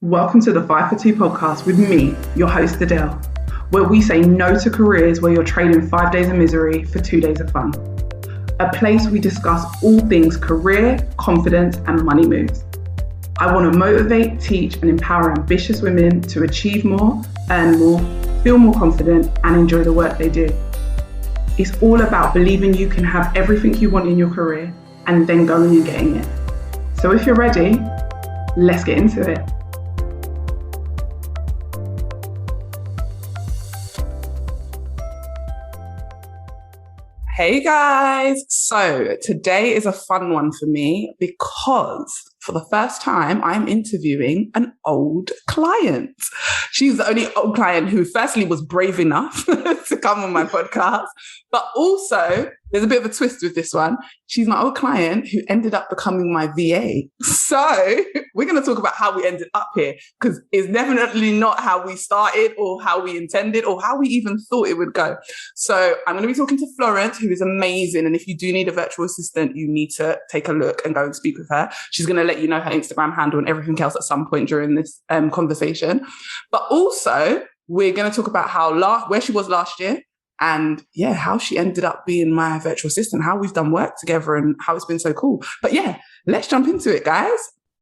Welcome to the 5 for 2 podcast with me, your host Adele, where we say no to careers where you're trading 5 days of misery for 2 days of fun. A place we discuss all things career, confidence, and money moves. I want to motivate, teach, and empower ambitious women to achieve more, earn more, feel more confident, and enjoy the work they do. It's all about believing you can have everything you want in your career and then going and getting it. So if you're ready, let's get into it. Hey guys, so today is a fun one for me because for the first time I'm interviewing an old client. She's the only old client who firstly was brave enough to come on my podcast, but also there's a bit of a twist with this one. She's my old client who ended up becoming my VA. So we're going to talk about how we ended up here because it's definitely not how we started or how we intended or how we even thought it would go. So I'm going to be talking to Florence, who is amazing. And if you do need a virtual assistant, you need to take a look and go and speak with her. She's going to let you know her Instagram handle and everything else at some point during this conversation. But also we're going to talk about where she was last year. And yeah, how she ended up being my virtual assistant, how we've done work together and how it's been so cool. But yeah, let's jump into it, guys.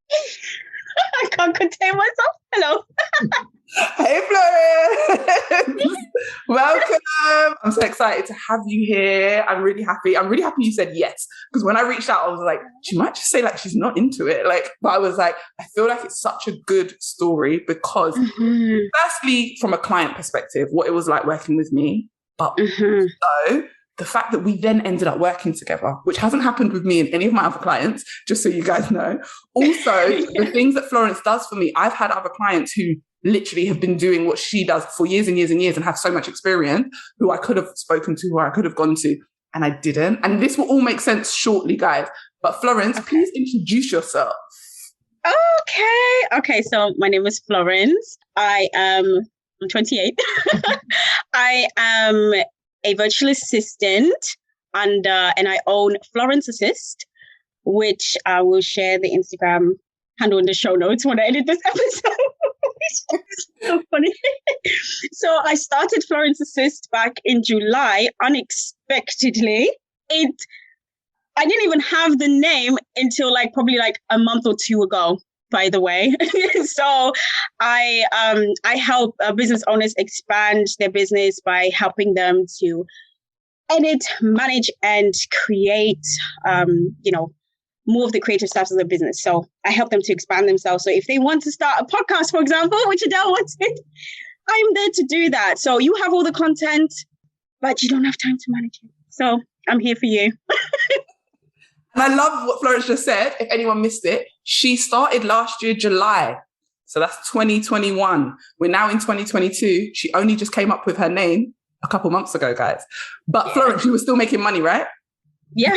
I can't contain myself. Hello. Hey, Florence. Welcome. I'm so excited to have you here. I'm really happy you said yes. Because when I reached out, I was like, she might just say like she's not into it. But I was like, I feel like it's such a good story because firstly, from a client perspective, what it was like working with me. But also the fact that we then ended up working together, which hasn't happened with me and any of my other clients, just so you guys know. Also, the things that Florence does for me, I've had other clients who literally have been doing what she does for years and years and years and have so much experience, who I could have spoken to, who I could have gone to, and I didn't. And this will all make sense shortly, guys. But Florence, please introduce yourself. Okay. So my name is Florence. I'm 28. I am a virtual assistant and I own FlorenceAssist, which I will share the Instagram handle in the show notes when I edit this episode. It's so funny. So I started FlorenceAssist back in July, unexpectedly. I didn't even have the name until probably a month or two ago. By the way. So I help business owners expand their business by helping them to edit, manage, and create, more of the creative stuff of their business. So I help them to expand themselves. So if they want to start a podcast, for example, which Adele wanted, I'm there to do that. So you have all the content, but you don't have time to manage it. So I'm here for you. And I love what Florence just said. If anyone missed it, she started last year, July. So that's 2021. We're now in 2022. She only just came up with her name a couple months ago, guys. But yeah. Florence, you were still making money, right? Yeah.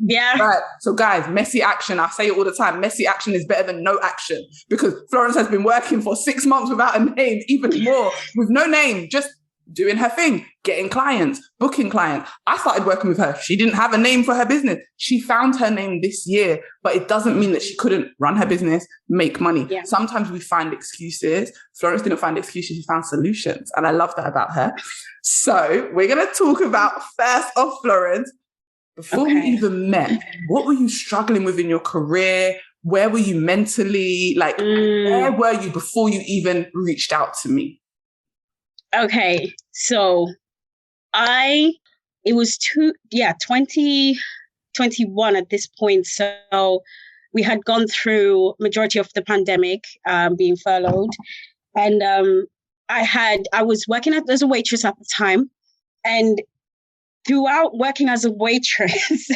Yeah. Right. So guys, messy action. I say it all the time. Messy action is better than no action because Florence has been working for 6 months without a name, even more with no name, just doing her thing, getting clients, booking clients. I started working with her. She didn't have a name for her business. She found her name this year, but it doesn't mean that she couldn't run her business, make money. Yeah. Sometimes we find excuses. Florence didn't find excuses. She found solutions. And I love that about her. So we're going to talk about first off, Florence, before we even met, what were you struggling with in your career? Where were you mentally? Where were you before you even reached out to me? Okay, so it was 2021 at this point. So we had gone through majority of the pandemic, being furloughed. And I was working as a waitress at the time. And throughout working as a waitress,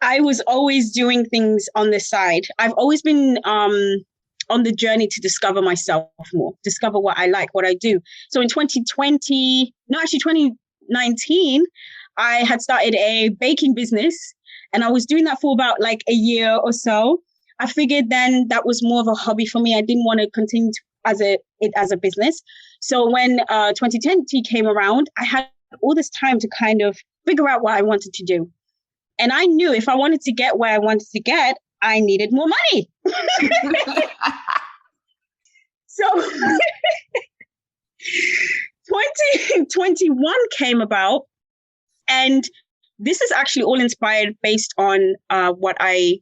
I was always doing things on the side. I've always been on the journey to discover myself more, discover what I like, what I do. So in 2019, I had started a baking business and I was doing that for about a year or so. I figured then that was more of a hobby for me. I didn't want to continue as a business. So when 2020 came around, I had all this time to kind of figure out what I wanted to do. And I knew if I wanted to get where I wanted to get, I needed more money. So 2021 came about, and this is actually all inspired based on my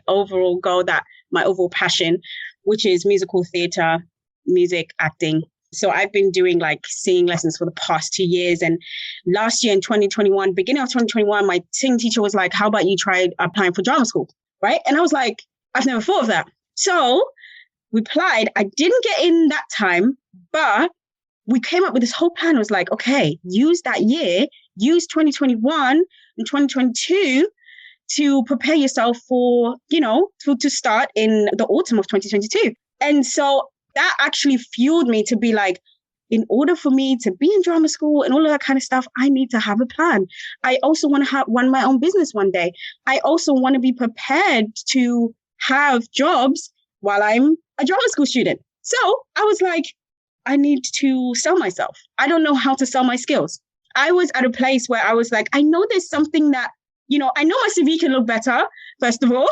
overall goal, my overall passion, which is musical theatre, music, acting. So I've been doing like singing lessons for the past 2 years. And last year in 2021, beginning of 2021, my singing teacher was like, how about you try applying for drama school? Right. And I was like, I've never thought of that. So we applied. I didn't get in that time, but we came up with this whole plan. It was like, okay, use that year, use 2021 and 2022 to prepare yourself for, to start in the autumn of 2022. And so that actually fueled me to be like, in order for me to be in drama school and all of that kind of stuff, I need to have a plan. I also want to run my own business one day. I also want to be prepared to have jobs while I'm a drama school student. So I was like, I need to sell myself. I don't know how to sell my skills. I was at a place where I was like, I know there's something that, I know my CV can look better, first of all.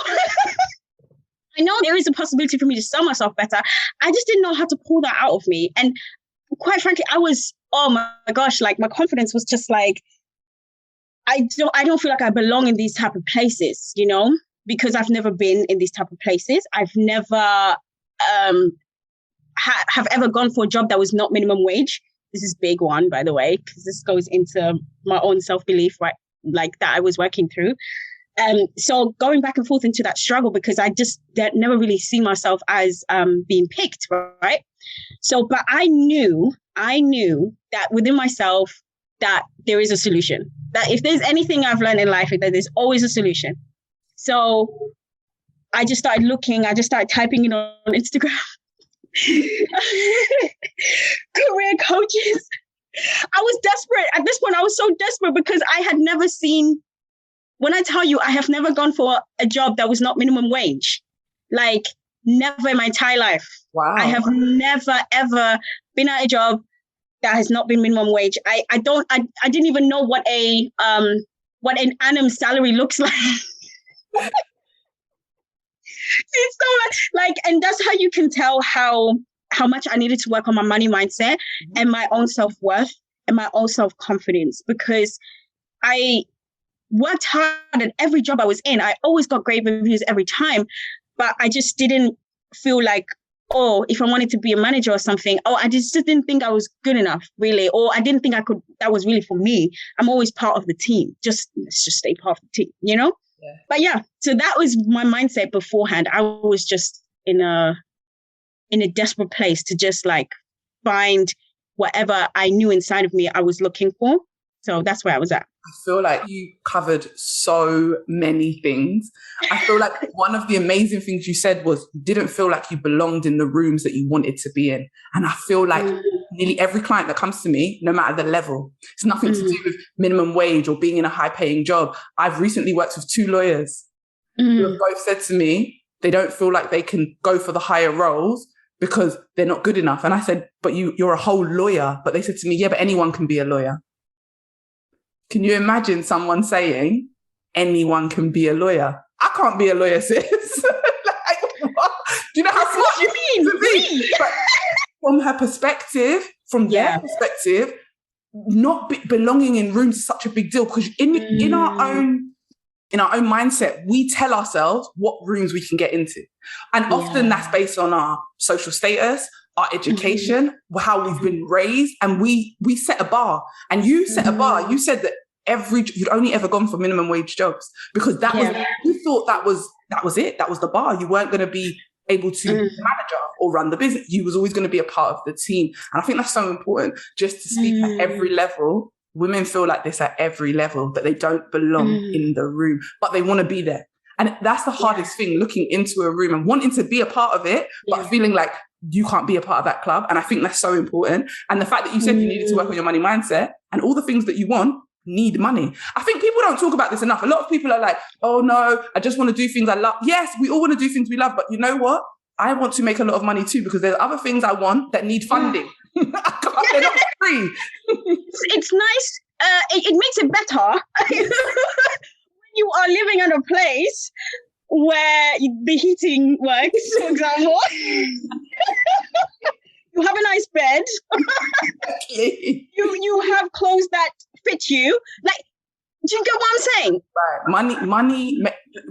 I know there is a possibility for me to sell myself better. I just didn't know how to pull that out of me. And quite frankly, I was, oh my gosh, like my confidence was just like, I don't feel like I belong in these type of places, because I've never been in these type of places. I've never have ever gone for a job that was not minimum wage. This is a big one, by the way, because this goes into my own self-belief, right? Like that I was working through. So going back and forth into that struggle, because I just never really see myself as being picked, right? So, but I knew that within myself that there is a solution. That if there's anything I've learned in life, that there's always a solution. So I just started looking. I just started typing it on Instagram. Career coaches. I was desperate. At this point, I was so desperate because I had never seen. When I tell you, I have never gone for a job that was not minimum wage, like never in my entire life. Wow. I have never, ever been at a job that has not been minimum wage. I didn't even know what an annum salary looks like. It's so like, and that's how you can tell how much I needed to work on my money mindset and my own self-worth and my own self-confidence, because I worked hard at every job I was in. I always got great reviews every time, but I just didn't feel like, oh, if I wanted to be a manager or something, I just didn't think I was good enough, really. Or I didn't think that was really for me. I'm always part of the team. Let's just stay part of the team, Yeah. But yeah, so that was my mindset beforehand. I was just in a desperate place to just like find whatever I knew inside of me I was looking for. So that's where I was at. I feel like you covered so many things. I feel like one of the amazing things you said was you didn't feel like you belonged in the rooms that you wanted to be in. And I feel like nearly every client that comes to me, no matter the level, it's nothing to do with minimum wage or being in a high paying job. I've recently worked with 2 lawyers who have both said to me, they don't feel like they can go for the higher roles because they're not good enough. And I said, but you're a whole lawyer. But they said to me, yeah, but anyone can be a lawyer. Can you imagine someone saying anyone can be a lawyer? I can't be a lawyer, sis. Like, what? Do you know how smart you mean to be? But from her perspective, from their perspective, not belonging in rooms is such a big deal, because in our own mindset, we tell ourselves what rooms we can get into. And often that's based on our social status, our education, how we've been raised, and we set a bar. And you set a bar. You said that you'd only ever gone for minimum wage jobs because that was, you thought that was it. That was the bar. You weren't going to be able to be a manager or run the business. You was always going to be a part of the team. And I think that's so important, just to speak at every level. Women feel like this at every level, that they don't belong in the room, but they want to be there. And that's the hardest thing, looking into a room and wanting to be a part of it, but feeling like you can't be a part of that club. And I think that's so important. And the fact that you said you needed to work on your money mindset, and all the things that you want need money. I think people don't talk about this enough. A lot of people are like, oh no, I just want to do things I love. Yes, we all want to do things we love, but you know what? I want to make a lot of money too, because there's other things I want that need funding. They're not free. It's nice. It makes it better when you are living in a place where the heating works, for example. You have a nice bed. you have clothes that fit you. Like, do you get what I'm saying? Right. Money,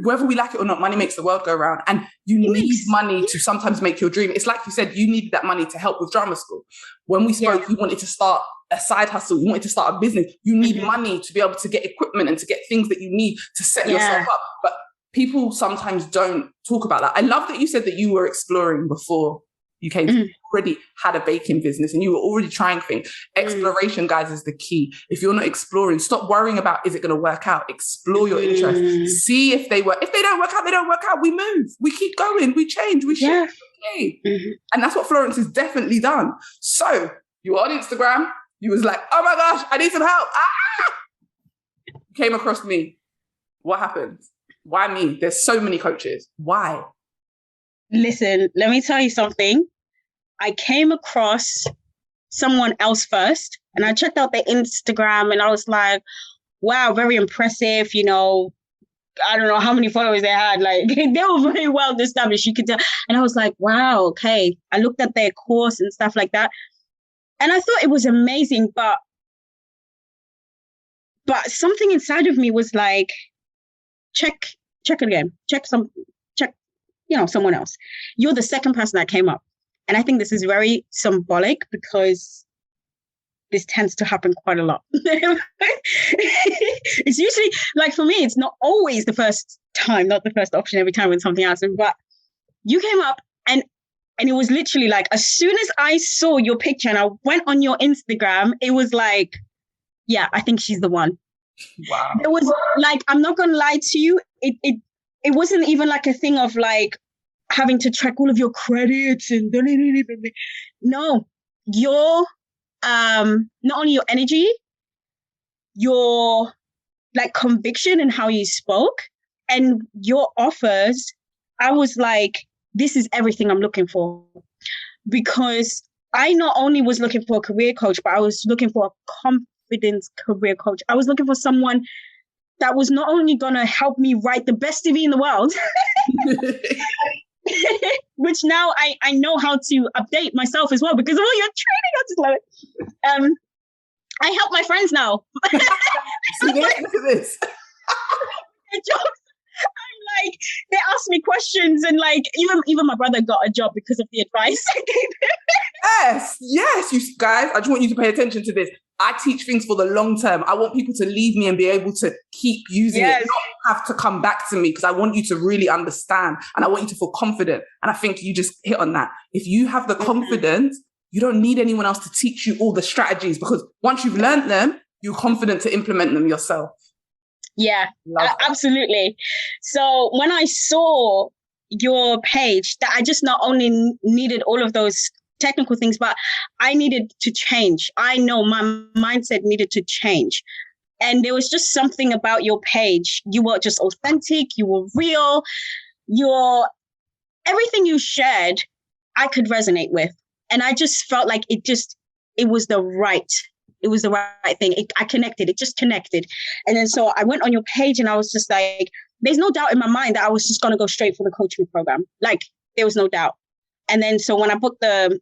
whether we like it or not, money makes the world go round. And you need money to sometimes make your dream. It's like you said, you needed that money to help with drama school. When we spoke, you wanted to start a side hustle. You wanted to start a business. You need money to be able to get equipment and to get things that you need to set yourself up. But people sometimes don't talk about that. I love that you said that you were exploring before you came to already had a baking business and you were already trying things. Exploration, guys, is the key. If you're not exploring, stop worrying about, is it going to work out? Explore your interests. See if they work. If they don't work out, they don't work out. We move. We keep going. We change. We shift. Okay. And that's what Florence has definitely done. So you were on Instagram. You was like, oh my gosh, I need some help. You came across me. What happened? Why me? There's so many coaches. Why? Listen, let me tell you something. I came across someone else first and I checked out their Instagram and I was like, wow, very impressive. You know, I don't know how many followers they had. Like, they were very well established, you could tell. And I was like, wow, okay. I looked at their course and stuff like that. And I thought it was amazing, but something inside of me was like, check again, check someone else. You're the second person that came up. And I think this is very symbolic because this tends to happen quite a lot. It's usually, like for me, it's not always the first time, not the first option every time when something happens, but you came up and it was literally like, as soon as I saw your picture and I went on your Instagram, it was like, yeah, I think she's the one. Wow. It was like, I'm not going to lie to you. It wasn't even like a thing of like having to track all of your credits and no, your not only your energy, your like conviction and how you spoke and your offers, I was like, this is everything I'm looking for. Because I not only was looking for a career coach, but I was looking for a confidence career coach. I was looking for someone that was not only going to help me write the best CV in the world, which now I know how to update myself as well because of all your training. I just love it. I help my friends now. See, look at this. I'm like, they ask me questions and like, even my brother got a job because of the advice I gave him. Yes, you guys, I just want you to pay attention to this. I teach things for the long term. I want people to leave me and be able to keep using it, not have to come back to me because I want you to really understand and I want you to feel confident. And I think you just hit on that. If you have the confidence, you don't need anyone else to teach you all the strategies because once you've learned them, you're confident to implement them yourself. Yeah, absolutely. So when I saw your page, that I just not only needed all of those technical things, but I needed to change. I know my mindset needed to change. And there was just something about your page. You were just authentic. You were real. Everything you shared, I could resonate with. And I just felt like it was the right thing. I connected. It just connected. And then so I went on your page and I was just like, there's no doubt in my mind that I was just going to go straight for the coaching program. Like there was no doubt. And then so when I booked the,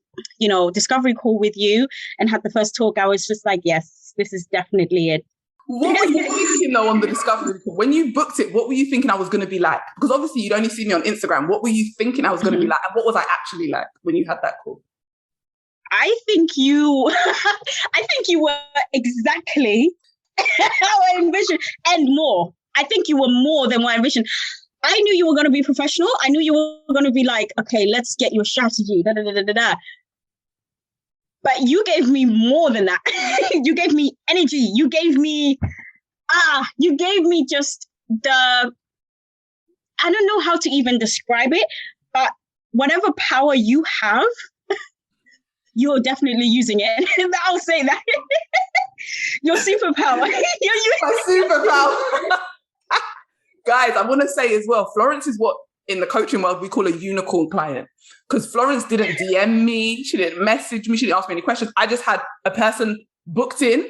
discovery call with you and had the first talk, I was just like, yes, this is definitely it. What were you thinking though on the discovery call? When you booked it, what were you thinking I was going to be like? Because obviously you'd only see me on Instagram. What were you thinking I was going to be like? And what was I actually like when you had that call? I think you were exactly how I envisioned and more. I think you were more than what I envisioned. I knew you were going to be professional. I knew you were going to be like, okay, let's get your strategy. But you gave me more than that. You gave me energy. You gave me just I don't know how to even describe it, but whatever power you have, you're definitely using it. I'll say that. Your superpower. My superpower. Guys, I want to say as well, Florence is what in the coaching world we call a unicorn client. Because Florence didn't DM me, she didn't message me, she didn't ask me any questions. I just had a person booked in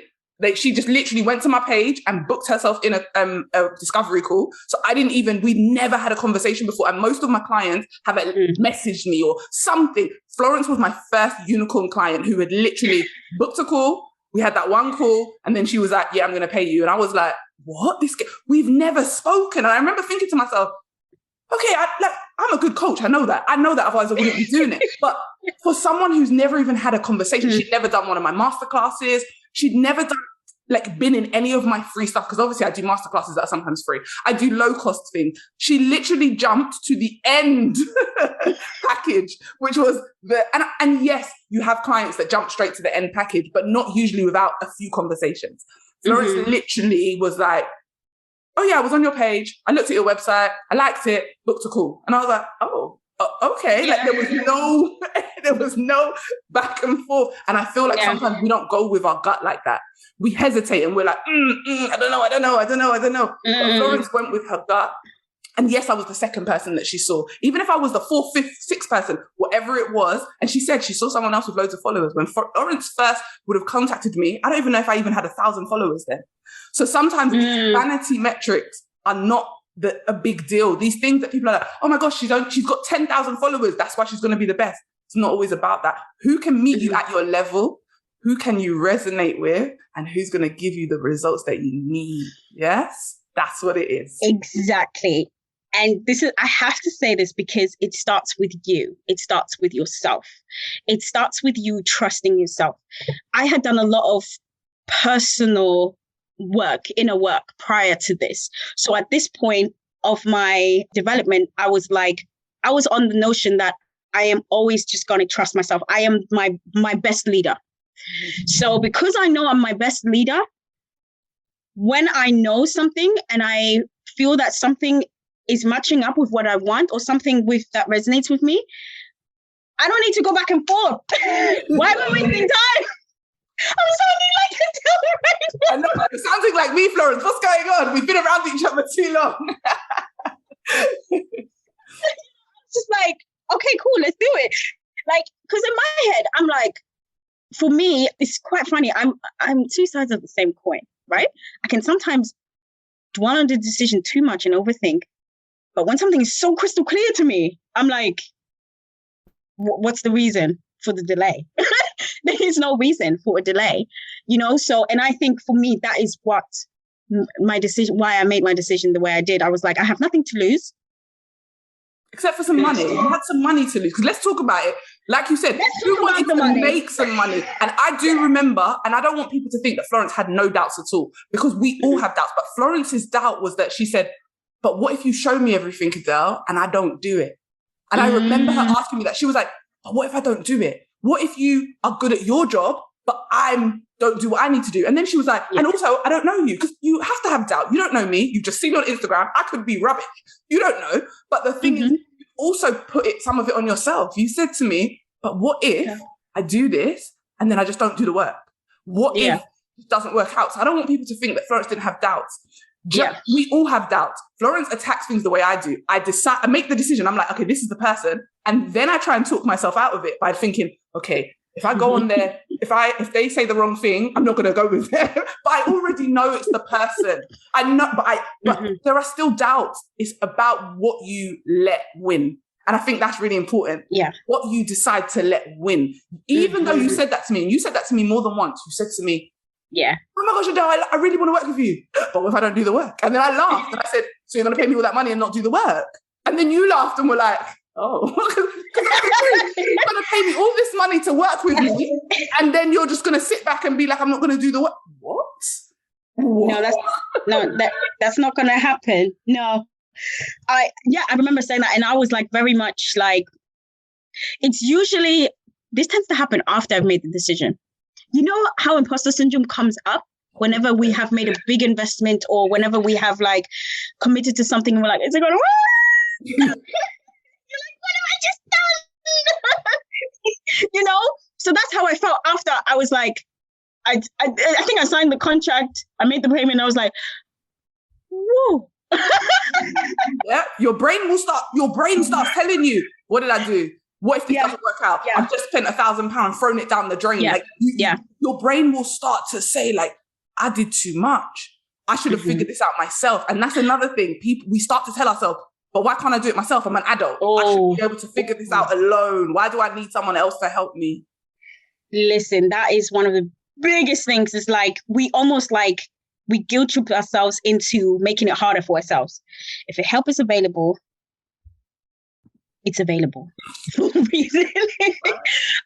She just literally went to my page and booked herself in a discovery call. So we never had a conversation before. And most of my clients have messaged me or something. Florence was my first unicorn client who had literally booked a call. We had that one call and then she was like, yeah, I'm going to pay you. And I was like, what? We've never spoken. And I remember thinking to myself, okay, I'm a good coach. I know that. Otherwise I wouldn't be doing it. But for someone who's never even had a conversation, she'd never done one of my masterclasses. She'd never been in any of my free stuff. Because obviously I do masterclasses that are sometimes free. I do low cost things. She literally jumped to the end package, which was and yes, you have clients that jump straight to the end package, but not usually without a few conversations. Florence literally was like, oh yeah, I was on your page. I looked at your website. I liked it, booked a call. And I was like, okay. Yeah. There was no back and forth. And I feel like sometimes we don't go with our gut like that. We hesitate and we're like, I don't know. But Florence went with her gut. And yes, I was the second person that she saw. Even if I was the fourth, fifth, sixth person, whatever it was. And she said she saw someone else with loads of followers. When Florence first would have contacted me, I don't even know if I even had 1,000 followers then. So sometimes these vanity metrics are not a big deal. These things that people are like, oh my gosh, she's got 10,000 followers. That's why she's going to be the best. It's not always about that. Who can meet you at your level? Who can you resonate with? And who's going to give you the results that you need? Yes, that's what it is. Exactly. And I have to say this because it starts with you. It starts with yourself. It starts with you trusting yourself. I had done a lot of personal inner work prior to this. So at this point of my development, I was on the notion that I am always just going to trust myself. I am my best leader. So because I know I'm my best leader, when I know something and I feel that something is matching up with what I want or something that resonates with me, I don't need to go back and forth. Why am I wasting time? I'm sounding like a I know, you're sounding like me, Florence. What's going on? We've been around each other too long. Just like, okay, cool, let's do it. Like, because in my head, I'm like, for me, it's quite funny. I'm two sides of the same coin, right? I can sometimes dwell on the decision too much and overthink. But when something is so crystal clear to me, I'm like, what's the reason for the delay? There is no reason for a delay, So, and I think for me, that is what my decision, why I made my decision the way I did. I was like, I have nothing to lose. Except for some money. You had some money to lose. Because let's talk about it. Like you said, you wanted to make some money. And I do remember, and I don't want people to think that Florence had no doubts at all, because we all have doubts. But Florence's doubt was that she said, but what if you show me everything, Adele, and I don't do it? And I remember her asking me that. She was like, but what if I don't do it? What if you are good at your job, but I don't do what I need to do? And then she was like, and also, I don't know you, because you have to have doubt. You don't know me. You've just seen me on Instagram. I could be rubbish. You don't know. But the thing is, you also put some of it on yourself. You said to me, but what if I do this and then I just don't do the work? What if it doesn't work out? So I don't want people to think that Florence didn't have doubts. We all have doubts. Florence attacks things the way I do. I make the decision. I'm like, okay, this is the person. And then I try and talk myself out of it by thinking, okay, if I go on there, if they say the wrong thing, I'm not going to go with them. But I already know it's the person. I know, but there are still doubts. It's about what you let win. And I think that's really important. Yeah. What you decide to let win. Even though you said that to me, and you said that to me more than once. You said to me, yeah, oh my gosh, Adele, I really want to work with you. But what if I don't do the work? And then I laughed and I said, so you're going to pay me all that money and not do the work? And then you laughed and were like, oh, because you're going to pay me all this money to work with me, and then you're just going to sit back and be like, I'm not going to do the work. What? No, that's not going to happen. No. I remember saying that, and I was like very much like, it's usually, this tends to happen after I've made the decision. You know how imposter syndrome comes up whenever we have made a big investment or whenever we have like committed to something and we're like, is it going to work? You're like, what have I just done? So that's how I felt after. I was like, I think I signed the contract. I made the payment. And I was like, whoa. Yeah, your brain starts telling you, what did I do? What if this doesn't work out? I've just spent £1,000, thrown it down the drain. Like, your brain will start to say, like, I did too much. I should have figured this out myself. And that's another thing. We start to tell ourselves, but why can't I do it myself? I'm an adult. I should be able to figure this out alone. Why do I need someone else to help me? Listen, that is one of the biggest things. Is like, we almost like, we guilt trip ourselves into making it harder for ourselves. If a help is available, it's available.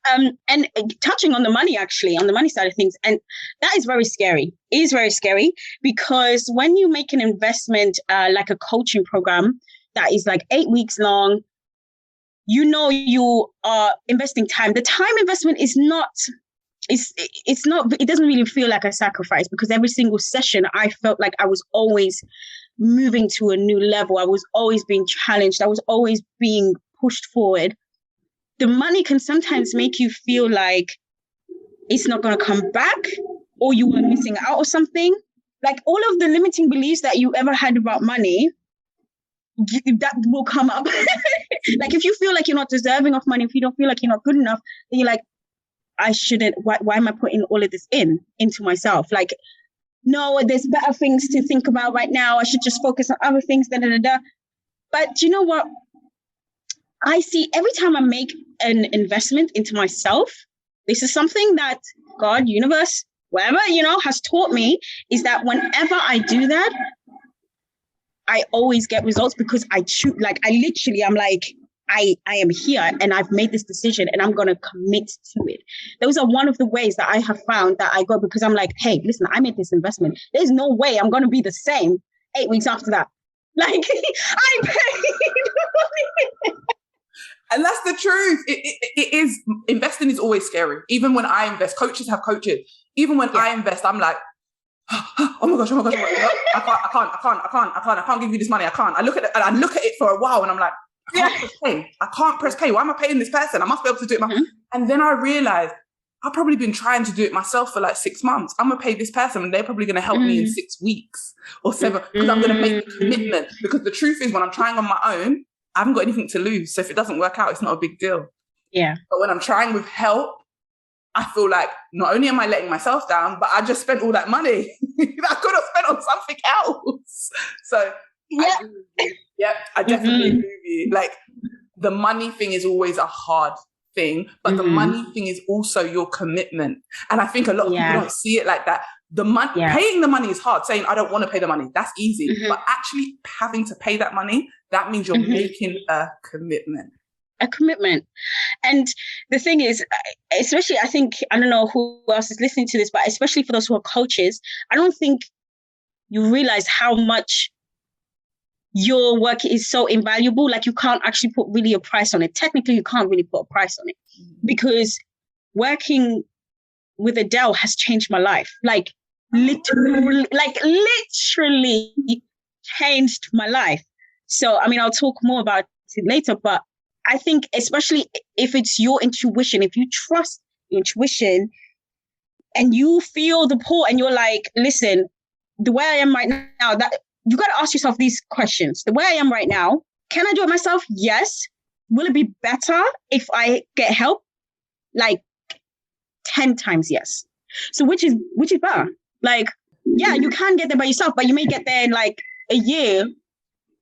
And touching on the money, actually, on the money side of things, and that is very scary. It is very scary because when you make an investment, like a coaching program that is like 8 weeks long, you know you are investing time. The time investment is not. It's not. It doesn't really feel like a sacrifice because every single session, I felt like I was always moving to a new level. I was always being challenged. I was always being pushed forward. The money can sometimes make you feel like it's not going to come back or you are missing out or something. Like all of the limiting beliefs that you ever had about money, that will come up. Like if you feel like you're not deserving of money, if you don't feel like you're not good enough, then you're like, I shouldn't, why am I putting all of this into myself? Like, no, there's better things to think about right now. I should just focus on other things, But you know what? I see every time I make an investment into myself, this is something that God, universe, whatever, has taught me, is that whenever I do that, I always get results because I choose, I'm like, I am here and I've made this decision and I'm going to commit to it. Those are one of the ways that I have found that I go, because I'm like, hey, listen, I made this investment. There's no way I'm going to be the same 8 weeks after that. Like, I paid. And that's the truth. It is, investing is always scary. Even when I invest, coaches have coaches. Even when I invest, I'm like, oh my gosh. I can't give you this money. I can't. I look at it for a while and I'm like, I can't press pay. Why am I paying this person? I must be able to do it. And then I realized I've probably been trying to do it myself for like 6 months. I'm going to pay this person and they're probably going to help me in 6 weeks or 7 because I'm going to make a commitment. Because the truth is when I'm trying on my own, I haven't got anything to lose. So if it doesn't work out, it's not a big deal. Yeah. But when I'm trying with help, I feel like not only am I letting myself down, but I just spent all that money that I could have spent on something else. So I definitely agree with you. Like the money thing is always a hard thing, but the money thing is also your commitment. And I think a lot of people don't see it like that. Paying the money is hard. Saying I don't want to pay the money, that's easy. But actually having to pay that money, that means you're making a commitment. A commitment. And the thing is, especially I think, I don't know who else is listening to this, but especially for those who are coaches, I don't think you realize how much your work is so invaluable. Like you can't actually put really a price on it. Technically, you can't really put a price on it because working with Adele has changed my life. Like literally changed my life. So, I mean, I'll talk more about it later, but I think especially if it's your intuition, if you trust your intuition and you feel the pull and you're like, listen, the way I am right now, that you got to ask yourself these questions. The way I am right now, can I do it myself? Yes. Will it be better if I get help? Like 10 times yes. So which is better? Like, yeah, you can get there by yourself, but you may get there in like a year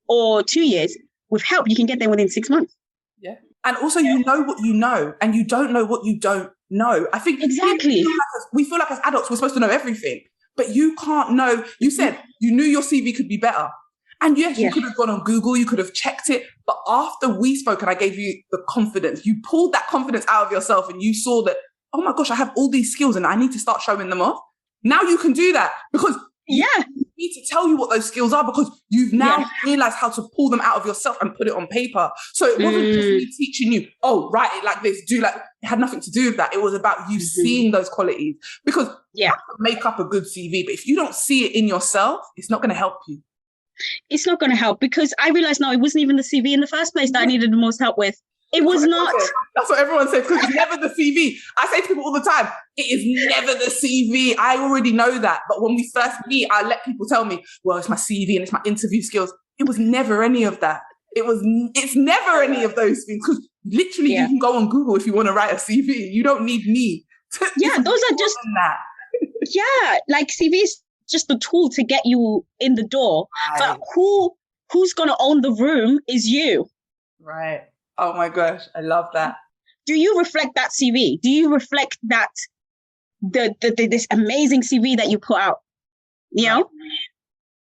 or 2 years. With help, you can get there within 6 months. Yeah. And also you know what you know and you don't know what you don't know. I think exactly. We feel like as adults, we're supposed to know everything, but you can't know. You said you knew your CV could be better. And yes, you could have gone on Google, you could have checked it. But after we spoke and I gave you the confidence, you pulled that confidence out of yourself and you saw that, oh my gosh, I have all these skills and I need to start showing them off. Now you can do that because you need to tell you what those skills are because you've now realized how to pull them out of yourself and put it on paper. So it wasn't just me teaching you, oh, write it like this, do like, it had nothing to do with that. It was about you seeing those qualities because you can make up a good CV, but if you don't see it in yourself, it's not going to help you. It's not going to help because I realized now it wasn't even the CV in the first place that I needed the most help with. It was not. That's what everyone says because it's never the CV. I say to people all the time, it is never the CV. I already know that. But when we first meet, I let people tell me, well, it's my CV and it's my interview skills. It was never any of that. It's never any of those things because literally you can go on Google if you want to write a CV. You don't need me. Yeah, those are just... yeah, like CV is just the tool to get you in the door. Right. But who's going to own the room is you. Right. Oh my gosh, I love that. Do you reflect that CV? Do you reflect that this amazing CV that you put out? You know?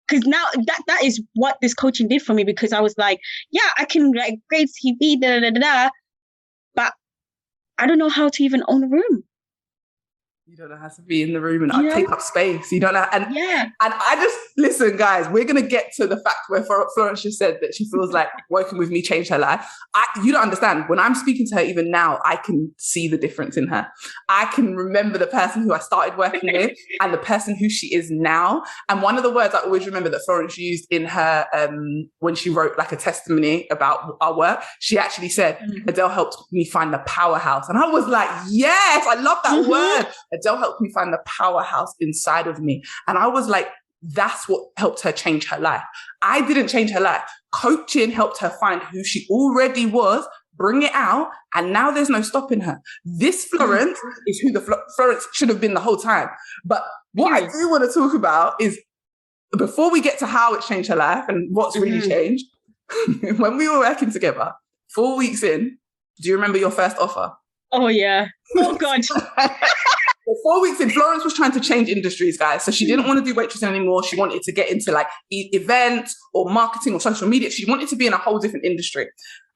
Because now that is what this coaching did for me, because I was like, yeah, I can write great CV, but I don't know how to even own a room. You don't know how to be in the room and take up space. You don't know. And I just, listen, guys, we're going to get to the fact where Florence just said that she feels like working with me changed her life. You don't understand. When I'm speaking to her, even now, I can see the difference in her. I can remember the person who I started working with and the person who she is now. And one of the words I always remember that Florence used in her, when she wrote like a testimony about our work, she actually said, Adele helped me find the powerhouse. And I was like, yes, I love that word. Adele helped me find the powerhouse inside of me. And I was like, that's what helped her change her life. I didn't change her life. Coaching helped her find who she already was, bring it out, and now there's no stopping her. This Florence is who the Florence should have been the whole time. But what I do want to talk about is, before we get to how it's changed her life and what's really changed, when we were working together, 4 weeks in, do you remember your first offer? Oh, yeah. Oh, God. 4 weeks in, Florence was trying to change industries, guys. So she didn't want to do waitressing anymore. She wanted to get into like events or marketing or social media. She wanted to be in a whole different industry.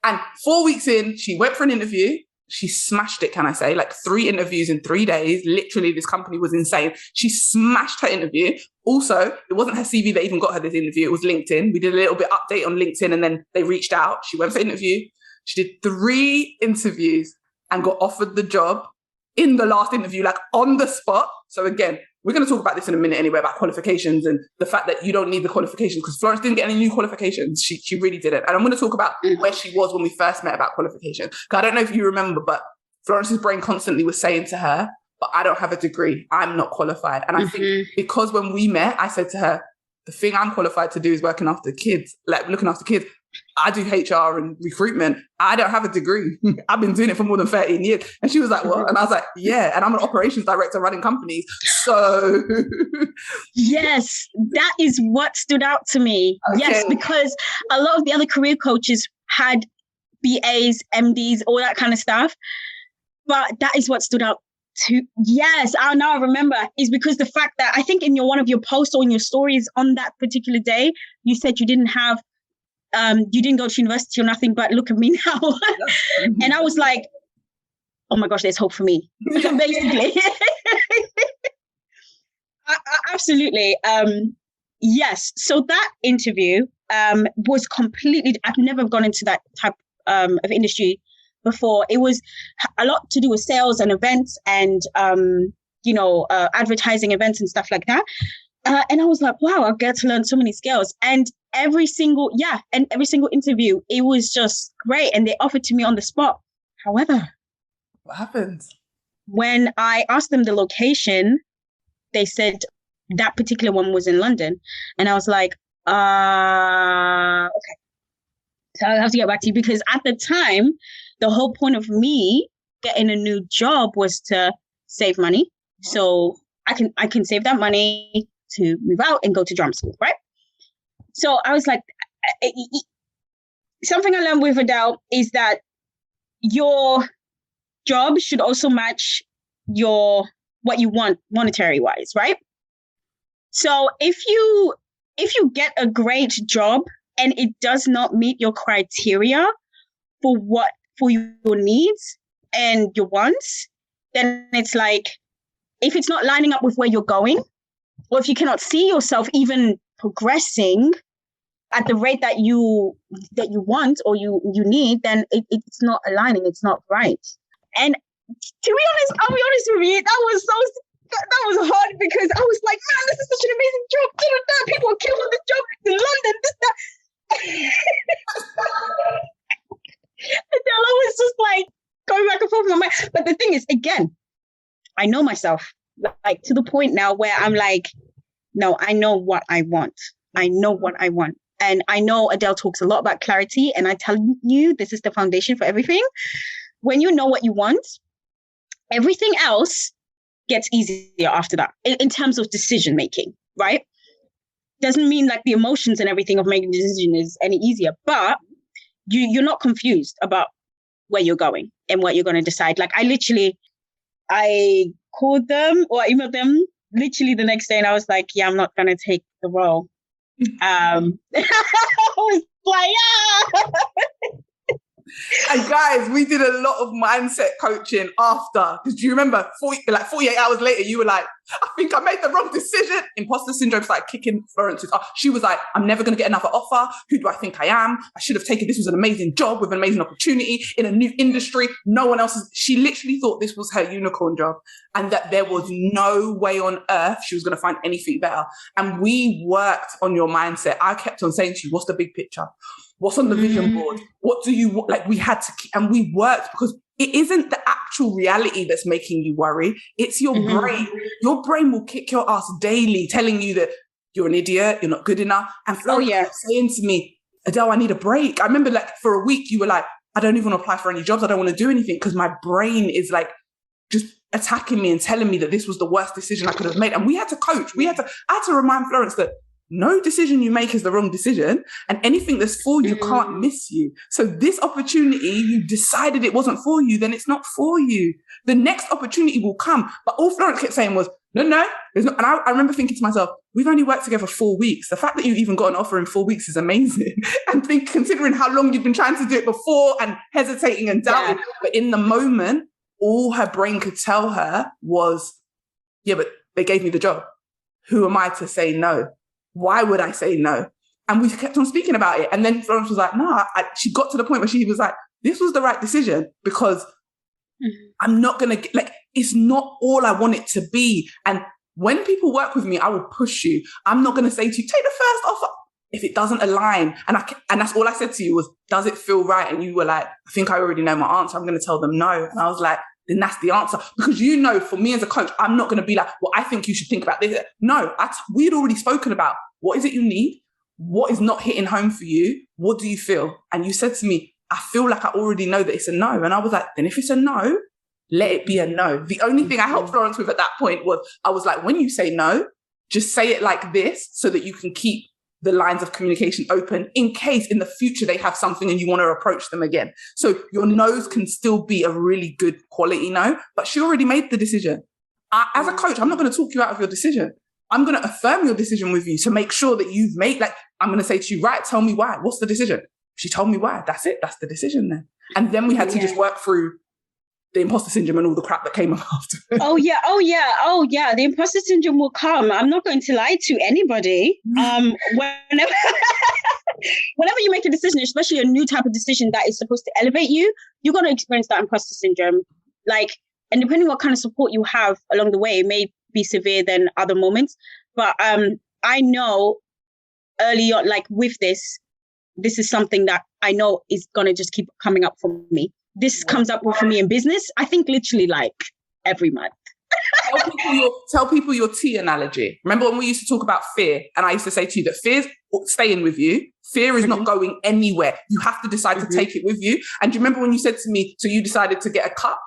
And 4 weeks in, she went for an interview. She smashed it, can I say? Like 3 interviews in 3 days. Literally, this company was insane. She smashed her interview. Also, it wasn't her CV that even got her this interview. It was LinkedIn. We did a little bit update on LinkedIn and then they reached out. She went for interview. She did 3 interviews and got offered the job in the last interview, like on the spot. So again, we're going to talk about this in a minute anyway, about qualifications and the fact that you don't need the qualifications, because Florence didn't get any new qualifications. She really didn't. And I'm going to talk about where she was when we first met about qualifications. Because I don't know if you remember, but Florence's brain constantly was saying to her, but I don't have a degree. I'm not qualified. And I think because when we met, I said to her, the thing I'm qualified to do is looking after kids. I do HR and recruitment. I don't have a degree. I've been doing it for more than 13 years. And she was like, what? And I was like, yeah. And I'm an operations director running companies. So. Yes, that is what stood out to me. Okay. Yes, because a lot of the other career coaches had BAs, MDs, all that kind of stuff. But that is what stood out to. Yes, now I remember, is because the fact that I think in one of your posts or in your stories on that particular day, you said you didn't have you didn't go to university or nothing, but look at me now. And I was like, oh my gosh, there's hope for me, basically. Absolutely. Yes. So that interview was completely, I've never gone into that type of industry before. It was a lot to do with sales and events and, advertising events and stuff like that. And I was like, wow, I get to learn so many skills. And every single interview, it was just great. And they offered to me on the spot. However, what happened? When I asked them the location, they said that particular one was in London. And I was like, okay. So I'll have to get back to you, because at the time, the whole point of me getting a new job was to save money. So I can save that money to move out and go to drama school, right? So I was like, something I learned with Adele is that your job should also match what you want monetary wise, right? So if you get a great job and it does not meet your criteria for your needs and your wants, then it's like, if it's not lining up with where you're going, or if you cannot see yourself even progressing at the rate that you want or you need, then it's not aligning. It's not right. And to be honest, I'll be honest with you, that was hard, because I was like, man, this is such an amazing job. People are killing this job in London. And I was just like going back and forth in my mind. But the thing is, again, I know myself, like to the point now where I'm like, no, I know what I want. I know what I want. And I know Adele talks a lot about clarity. And I tell you, this is the foundation for everything. When you know what you want, everything else gets easier after that in terms of decision making, right? Doesn't mean like the emotions and everything of making a decision is any easier, but you're not confused about where you're going and what you're going to decide. Like I called them or emailed them literally the next day, and I was like, yeah, I'm not going to take the role. I was like, yeah. And guys, we did a lot of mindset coaching after, because do you remember 48 hours later, you were like, I think I made the wrong decision. Imposter syndrome started kicking Florence's off. She was like, I'm never going to get another offer. Who do I think I am? I should have taken, this was an amazing job with an amazing opportunity in a new industry. No one else she literally thought this was her unicorn job and that there was no way on earth she was going to find anything better. And we worked on your mindset. I kept on saying to you, what's the big picture? What's on the vision board? What do you want? Like, we had to keep, and we worked, because it isn't the actual reality that's making you worry. It's your brain. Your brain will kick your ass daily, telling you that you're an idiot, you're not good enough. And Florence kept saying to me, Adele, I need a break. I remember like for a week, you were like, I don't even want to apply for any jobs. I don't want to do anything because my brain is like just attacking me and telling me that this was the worst decision I could have made. And we had to coach. I had to remind Florence that no decision you make is the wrong decision, and anything that's for you can't miss you. So this opportunity, you decided it wasn't for you, then it's not for you. The next opportunity will come. But all Florence kept saying was, no, there's not. And I remember thinking to myself, we've only worked together 4 weeks. The fact that you even got an offer in 4 weeks is amazing. And considering how long you've been trying to do it before and hesitating and doubting. Yeah. But in the moment, all her brain could tell her was, yeah, but they gave me the job. Who am I to say no? Why would I say no? And we kept on speaking about it. And then Florence was like, no, she got to the point where she was like, this was the right decision, because I'm not going to like, it's not all I want it to be. And when people work with me, I will push you. I'm not going to say to you, take the first offer if it doesn't align. And that's all I said to you was, does it feel right? And you were like, I think I already know my answer. I'm going to tell them no. And I was like, then that's the answer. Because for me as a coach, I'm not going to be like, well, I think you should think about this. No, we had already spoken about what is it you need? What is not hitting home for you? What do you feel? And you said to me, I feel like I already know that it's a no. And I was like, then if it's a no, let it be a no. The only thing I helped Florence with at that point was, I was like, when you say no, just say it like this so that you can keep the lines of communication open in case in the future they have something and you want to approach them again. So your no's can still be a really good quality no, but she already made the decision. As a coach, I'm not going to talk you out of your decision. I'm going to affirm your decision with you to make sure that you've made, like, I'm going to say to you, right, tell me why. What's the decision? She told me why. That's it. That's the decision then. And then we had to just work through the imposter syndrome and all the crap that came up after. Oh yeah. The imposter syndrome will come. I'm not going to lie to anybody. Whenever you make a decision, especially a new type of decision that is supposed to elevate you, you're going to experience that imposter syndrome. Like, and depending what kind of support you have along the way, it may be severe than other moments. But I know early on, like with this is something that I know is going to just keep coming up for me. This comes up for me in business, I think literally like every month. Tell people your tea analogy. Remember when we used to talk about fear, and I used to say to you that fear's staying with you. Fear is not going anywhere. You have to decide to take it with you. And do you remember when you said to me, so you decided to get a cup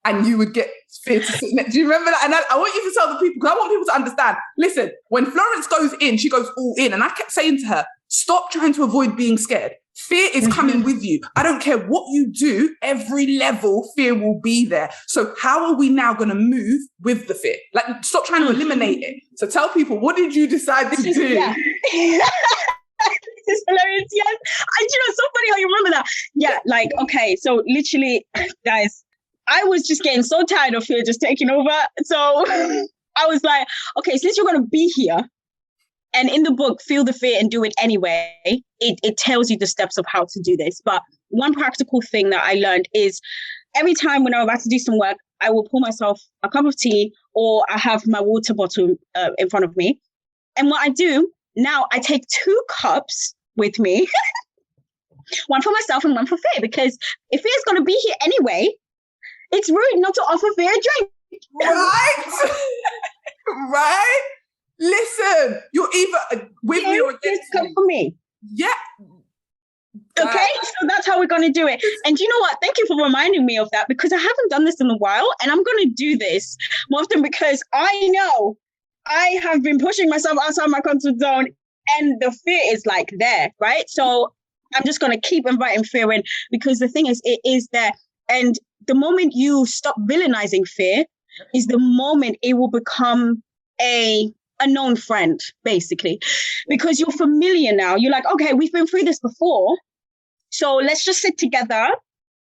and you would get fear to sit next? Do you remember that? And I want you to tell the people, because I want people to understand. Listen, when Florence goes in, she goes all in. And I kept saying to her, stop trying to avoid being scared. Fear is coming with you. I don't care what you do, every level, fear will be there. So how are we now going to move with the fear? Like, stop trying to eliminate it. So tell people, what did you decide to do? Yeah. This is hilarious. Yes. It's so funny how you remember that. Yeah, like, okay, so literally, guys, I was just getting so tired of fear just taking over. So I was like, okay, since you're going to be here, and in the book, Feel the Fear and Do It Anyway, it tells you the steps of how to do this. But one practical thing that I learned is every time when I'm about to do some work, I will pour myself a cup of tea, or I have my water bottle in front of me. And what I do now, I take 2 cups with me, one for myself and one for Fear, because if Fear's going to be here anyway, it's rude not to offer Fear a drink. Right? Right? Listen, you're either with me or against me. Come for me. Yeah. Okay, so that's how we're going to do it. And you know what? Thank you for reminding me of that, because I haven't done this in a while, and I'm going to do this more often because I know I have been pushing myself outside my comfort zone, and the fear is like there, right? So I'm just going to keep inviting fear in, because the thing is, it is there. And the moment you stop villainizing fear is the moment it will become a known friend, basically, because you're familiar now. You're like, okay, we've been through this before. So let's just sit together,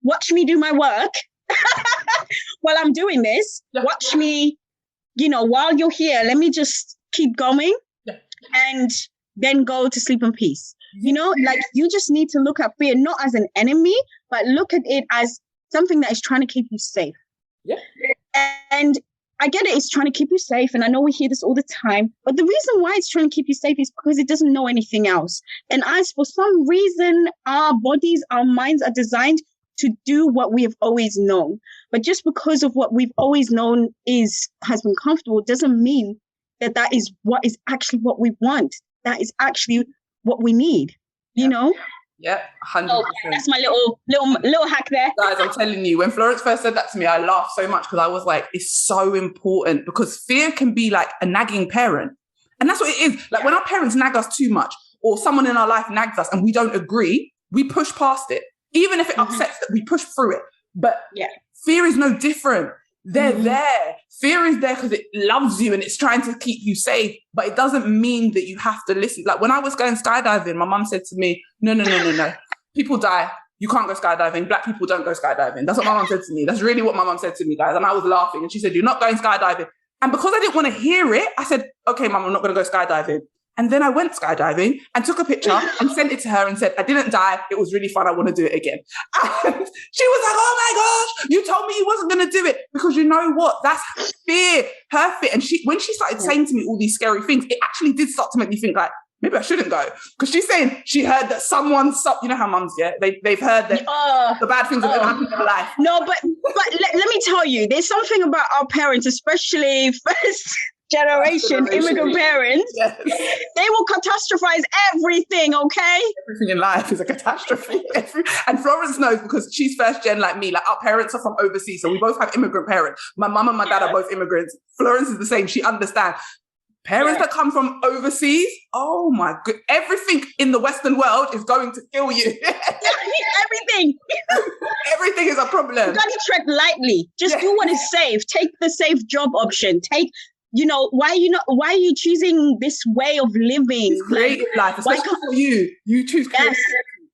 watch me do my work while I'm doing this. Watch me, while you're here, let me just keep going and then go to sleep in peace. Like, you just need to look at fear not as an enemy, but look at it as something that is trying to keep you safe. Yeah. And I get it, it's trying to keep you safe. And I know we hear this all the time, but the reason why it's trying to keep you safe is because it doesn't know anything else. And as for some reason, our bodies, our minds are designed to do what we have always known. But just because of what we've always known has been comfortable, doesn't mean that is what is actually what we want. That is actually what we need, you know? Yeah, 100%. So that's my little hack there. Guys, I'm telling you, when Florence first said that to me, I laughed so much because I was like, it's so important, because fear can be like a nagging parent. And that's what it is. Like when our parents nag us too much, or someone in our life nags us and we don't agree, we push past it. Even if it upsets that, we push through it. But fear is no different. They're there. Fear is there because it loves you and it's trying to keep you safe, but it doesn't mean that you have to listen. Like when I was going skydiving, my mum said to me, no. People die. You can't go skydiving. Black people don't go skydiving. That's what my mum said to me. That's really what my mum said to me, guys. And I was laughing. And she said, you're not going skydiving. And because I didn't want to hear it, I said, okay, mum, I'm not going to go skydiving. And then I went skydiving and took a picture and sent it to her and said, I didn't die. It was really fun. I want to do it again. And she was like, oh my gosh, you told me you wasn't going to do it. Because you know what? That's fear, her fear. And when she started saying to me all these scary things, it actually did start to make me think like, maybe I shouldn't go. Because she's saying she heard that you know how mums get, they've heard that the bad things are going to happen in their life. No, but let me tell you, there's something about our parents, especially first generation immigrant parents. Yes. They will catastrophize everything, okay? Everything in life is a catastrophe. And Florence knows because she's first gen like me. Like our parents are from overseas, so we both have immigrant parents. My mum and my dad are both immigrants. Florence is the same. She understands. Parents that come from overseas, oh my god, everything in the Western world is going to kill you. Everything. Everything is a problem. You gotta tread lightly. Just do what is safe. Take the safe job option. Why are you choosing this way of living? This creative life, especially for you. You choose creative.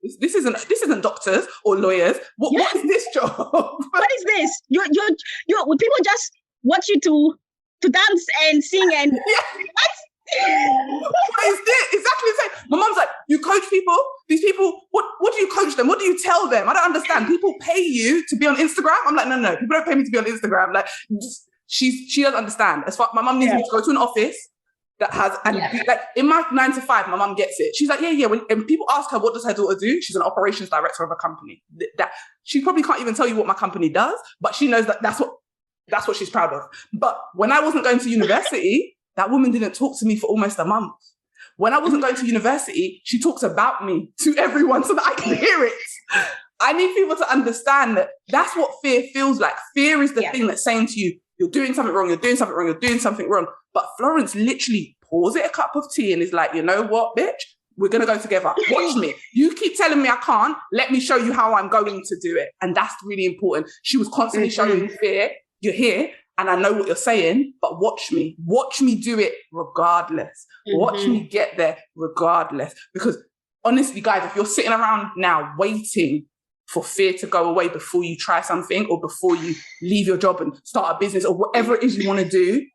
Yes. This isn't doctors or lawyers. What is this job? What is this? You're people just want you to dance and sing and what is this? Exactly the same. My mom's like, you coach people? These people, what do you coach them? What do you tell them? I don't understand. People pay you to be on Instagram? I'm like, no, people don't pay me to be on Instagram. Like, she doesn't understand. As far my mum needs me to go to an office that has, like in my 9 to 5, my mum gets it. She's like, yeah. When people ask her, what does her daughter do? She's an operations director of a company. That she probably can't even tell you what my company does, but she knows that that's what she's proud of. But when I wasn't going to university, that woman didn't talk to me for almost a month. When I wasn't going to university, she talks about me to everyone so that I can hear it. I need people to understand that that's what fear feels like. Fear is the thing that's saying to you, you're doing something wrong, you're doing something wrong, you're doing something wrong. But Florence literally pours it a cup of tea and is like, you know what, bitch? We're going to go together. Watch me. You keep telling me I can't. Let me show you how I'm going to do it. And that's really important. She was constantly showing fear. You're here and I know what you're saying, but watch me. Watch me do it regardless. Watch me get there regardless. Because honestly, guys, if you're sitting around now waiting for fear to go away before you try something or before you leave your job and start a business or whatever it is you want to do,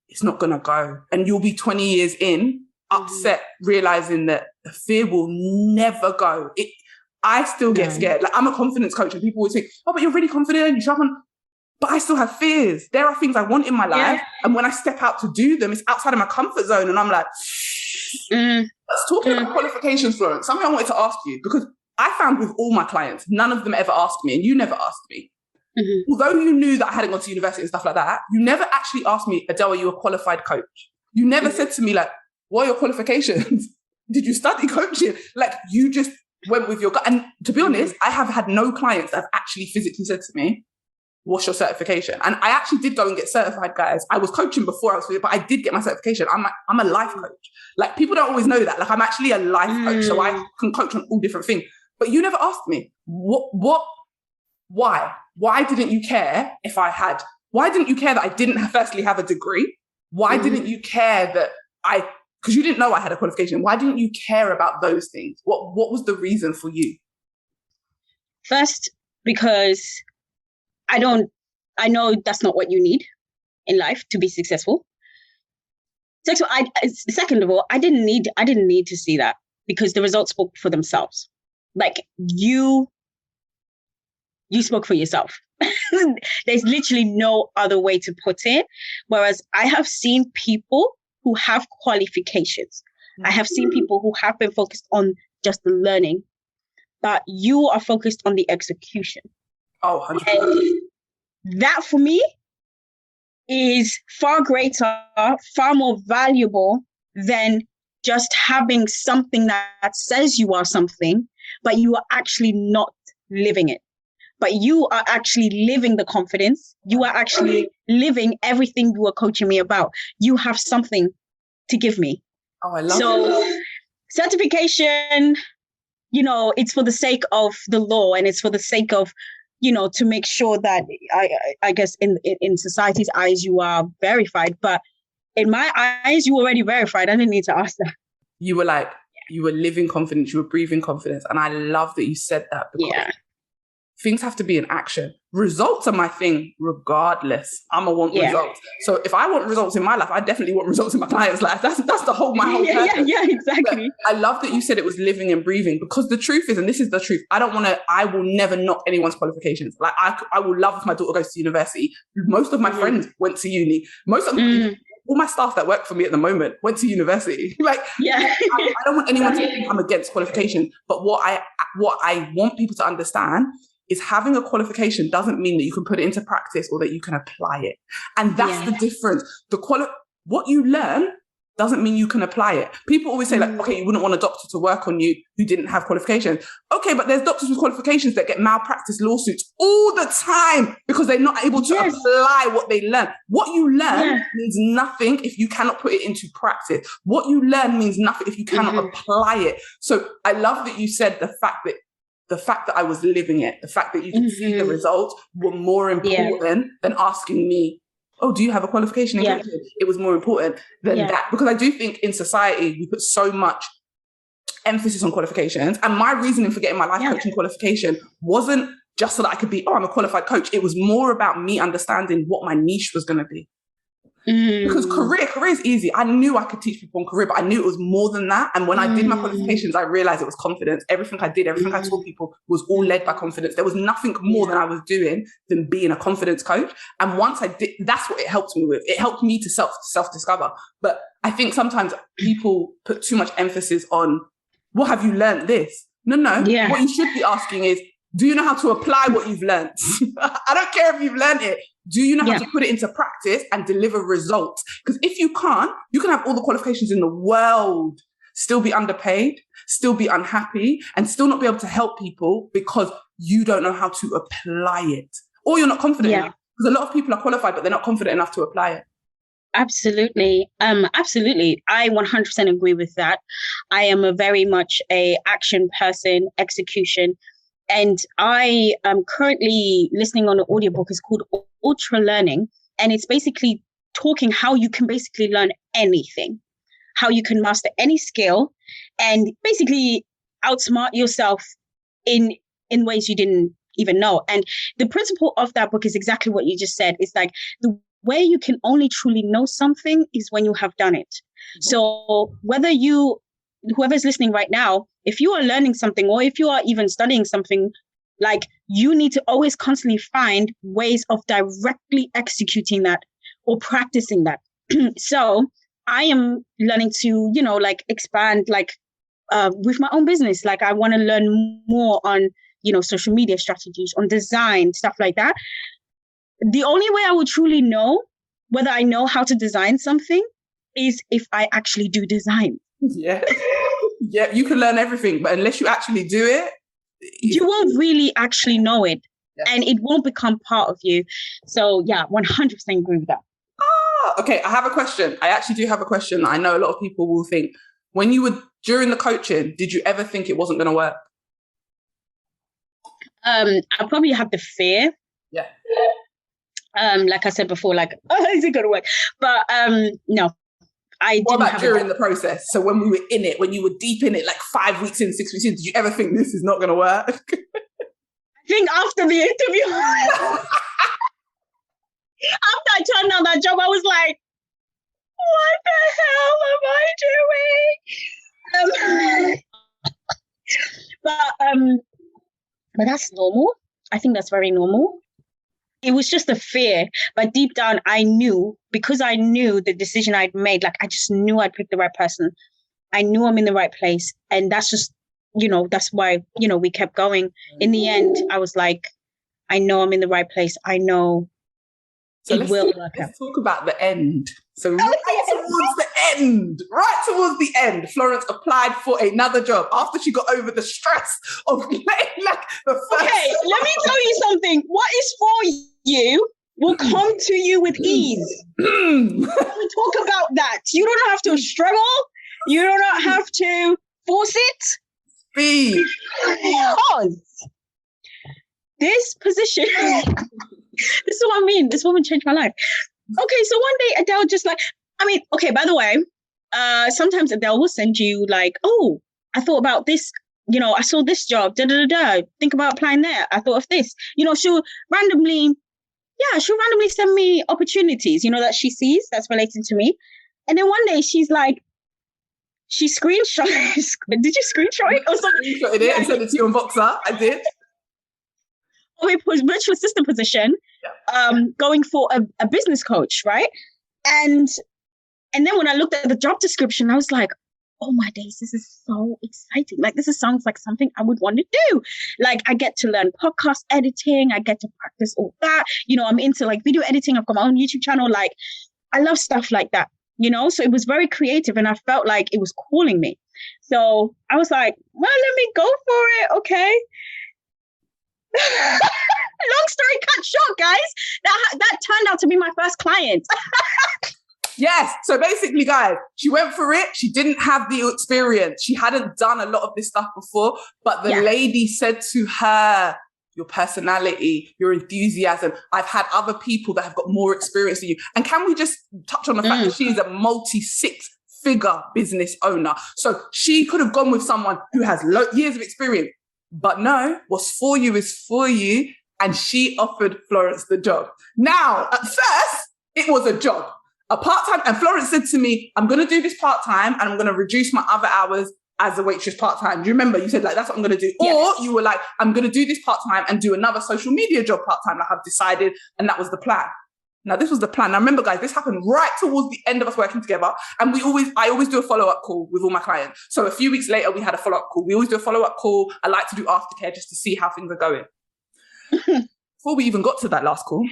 it's not going to go. And you'll be 20 years in, upset, realizing that the fear will never go. I still get scared. Like I'm a confidence coach and people would say, oh, but you're really confident, you're sharp on. But I still have fears. There are things I want in my life. And when I step out to do them, it's outside of my comfort zone. And I'm like, let's talk about qualifications, Florence. Something I wanted to ask you, because I found with all my clients, none of them ever asked me, and you never asked me. Although you knew that I hadn't gone to university and stuff like that, you never actually asked me, Adele, are you a qualified coach? You never said to me, like, what are your qualifications? Did you study coaching? Like, you just went with your gut. And to be honest, I have had no clients that have actually physically said to me, what's your certification? And I actually did go and get certified, guys. I was coaching before I was, but I did get my certification. I'm a life coach. Like, people don't always know that. Like, I'm actually a life coach, so I can coach on all different things. But you never asked me, why? Why didn't you care if I had? Why didn't you care that I didn't firstly have a degree? Why didn't you care that because you didn't know I had a qualification. Why didn't you care about those things? What was the reason for you? First, because I know that's not what you need in life to be successful. Second of all, I didn't need to see that, because the results spoke for themselves. Like, you spoke for yourself. There's literally no other way to put it. Whereas I have seen people who have qualifications. I have seen people who have been focused on just the learning, but you are focused on the execution. Oh, 100%. And that for me is far greater, far more valuable than just having something that says you are something, but you are actually not living it. But you are actually living the confidence. You are actually living everything you are coaching me about. You have something to give me. Oh, I love it. Certification, it's for the sake of the law, and it's for the sake of, to make sure that I guess in society's eyes, you are verified. But in my eyes, you were already verified. I didn't need to ask that. You were you were living confidence. You were breathing confidence. And I love that you said that, because things have to be in action. Results are my thing, regardless. I'm a want results. So if I want results in my life, I definitely want results in my client's life. That's my whole purpose. Yeah, exactly. But I love that you said it was living and breathing, because the truth is, and this is the truth, I will never knock anyone's qualifications. Like, I will love if my daughter goes to university. Most of my friends went to uni. All my staff that work for me at the moment went to university. I don't want anyone to think I'm against qualification. But what I want people to understand is having a qualification doesn't mean that you can put it into practice or that you can apply it. And that's the difference. What you learn doesn't mean you can apply it. People always say, like, okay, you wouldn't want a doctor to work on you who didn't have qualifications. Okay, but there's doctors with qualifications that get malpractice lawsuits all the time because they're not able to apply what they learn. What you learn means nothing if you cannot put it into practice. What you learn means nothing if you cannot apply it. So I love that you said the fact that I was living it, the fact that you could see the results were more important than asking me, oh, do you have a qualification in coaching? It was more important than that. Because I do think in society, we put so much emphasis on qualifications. And my reasoning for getting my life coaching qualification wasn't just so that I could be, I'm a qualified coach. It was more about me understanding what my niche was going to be. Because career is easy. I knew I could teach people on career, but I knew it was more than that. And when I did my qualifications, I realized it was confidence. Everything I did, everything I taught people was all led by confidence. There was nothing more than I was doing than being a confidence coach. And once I did, that's what it helped me with. It helped me to self-discover. But I think sometimes people put too much emphasis on, well, have you learned this? No. What you should be asking is, do you know how to apply what you've learned? I don't care if you've learned it. Do you know how to put it into practice and deliver results? Because if you can't, you can have all the qualifications in the world, still be underpaid, still be unhappy, and still not be able to help people because you don't know how to apply it. Or you're not confident enough. Because a lot of people are qualified, but they're not confident enough to apply it. Absolutely. Absolutely. I 100% agree with that. I am a very much a action person, execution. And I am currently listening on an audiobook. It's called Ultralearning. And it's basically talking how you can basically learn anything, how you can master any skill and basically outsmart yourself in ways you didn't even know. And the principle of that book is exactly what you just said. It's like the way you can only truly know something is when you have done it. So whoever's listening right now, if you are learning something or if you are even studying something, like you need to always constantly find ways of directly executing that or practicing that. So I am learning to, expand with my own business. Like I want to learn more on, social media strategies, on design, stuff like that. The only way I will truly know whether I know how to design something is if I actually do design. Yeah. Yeah, you can learn everything, but unless you actually do it, you won't really actually know it. Yeah. And it won't become part of you. So yeah, 100% agree with that. Okay, I have a question. I actually do have a question. I know a lot of people will think, when you were during the coaching, did you ever think it wasn't going to work? I probably had the fear. Yeah. Like I said before, like, oh, is it going to work? But no, I didn't. What about during the process? So when we were in it, when you were deep in it, like 5 weeks in, 6 weeks in, did you ever think this is not going to work? I think after the interview, after I turned down that job, I was like, what the hell am I doing? But that's normal. I think that's very normal. It was just a fear, but deep down, I knew, because I knew the decision I'd made. Like, I just knew I'd picked the right person. I knew I'm in the right place, and that's just, that's why we kept going. In the end, I was like, I know I'm in the right place. I know. So let's talk about the end. So towards the end, Florence applied for another job after she got over the stress of getting like the first. Okay, let me tell you something. What is for you will come to you with ease. We talk about that. You don't have to struggle. You do not have to force it. Speed. Because this position... This is what I mean. This woman changed my life. Okay, so one day Adele just like, okay, by the way, sometimes Adele will send you like, oh, I thought about this, I saw this job, think about applying there. I thought of this. She'll randomly send me opportunities, that she sees that's relating to me. And then one day she's like, she screenshot. Did you screenshot it or something? Screenshotted it and sent it to you on Voxer. I did. Virtual assistant position, going for a business coach, right? And then when I looked at the job description, I was like, oh my days, this is so exciting. Like, sounds like something I would want to do. Like, I get to learn podcast editing. I get to practice all that. I'm into like video editing. I've got my own YouTube channel. Like, I love stuff like that, So it was very creative, and I felt like it was calling me. So I was like, well, let me go for it. Okay. Long story cut short, guys. That turned out to be my first client. Yes. So basically, guys, she went for it. She didn't have the experience. She hadn't done a lot of this stuff before. But the lady said to her, your personality, your enthusiasm, I've had other people that have got more experience than you. And can we just touch on the fact that she is a multi-six-figure business owner? So she could have gone with someone who has years of experience. But no, what's for you is for you. And she offered Florence the job. Now, at first, it was a job, a part-time. And Florence said to me, I'm going to do this part-time and I'm going to reduce my other hours as a waitress part-time. Do you remember? You said, like, that's what I'm going to do. Yes. Or you were like, I'm going to do this part-time and do another social media job part-time. Like, I've decided. And that was the plan. Now, this was the plan. Now, remember, guys, this happened right towards the end of us working together. And I always do a follow-up call with all my clients. So a few weeks later, we had a follow-up call. We always do a follow-up call. I like to do aftercare just to see how things are going. Before we even got to that last call,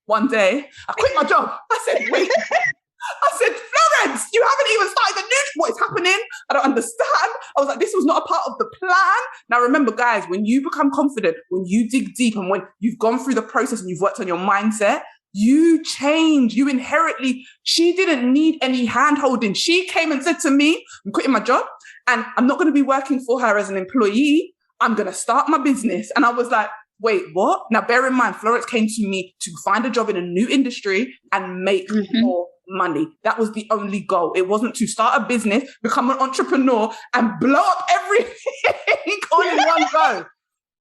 one day, I quit my job. I said, wait. I said, Florence, you haven't even started the news. What is happening? I don't understand. I was like, this was not a part of the plan. Now, remember, guys, when you become confident, when you dig deep and when you've gone through the process and you've worked on your mindset, you change. You inherently, she didn't need any hand-holding. She came and said to me, I'm quitting my job and I'm not going to be working for her as an employee. I'm going to start my business. And I was like, wait, what? Now, bear in mind, Florence came to me to find a job in a new industry and make more money. That was the only goal. It wasn't to start a business, become an entrepreneur and blow up everything all in one go.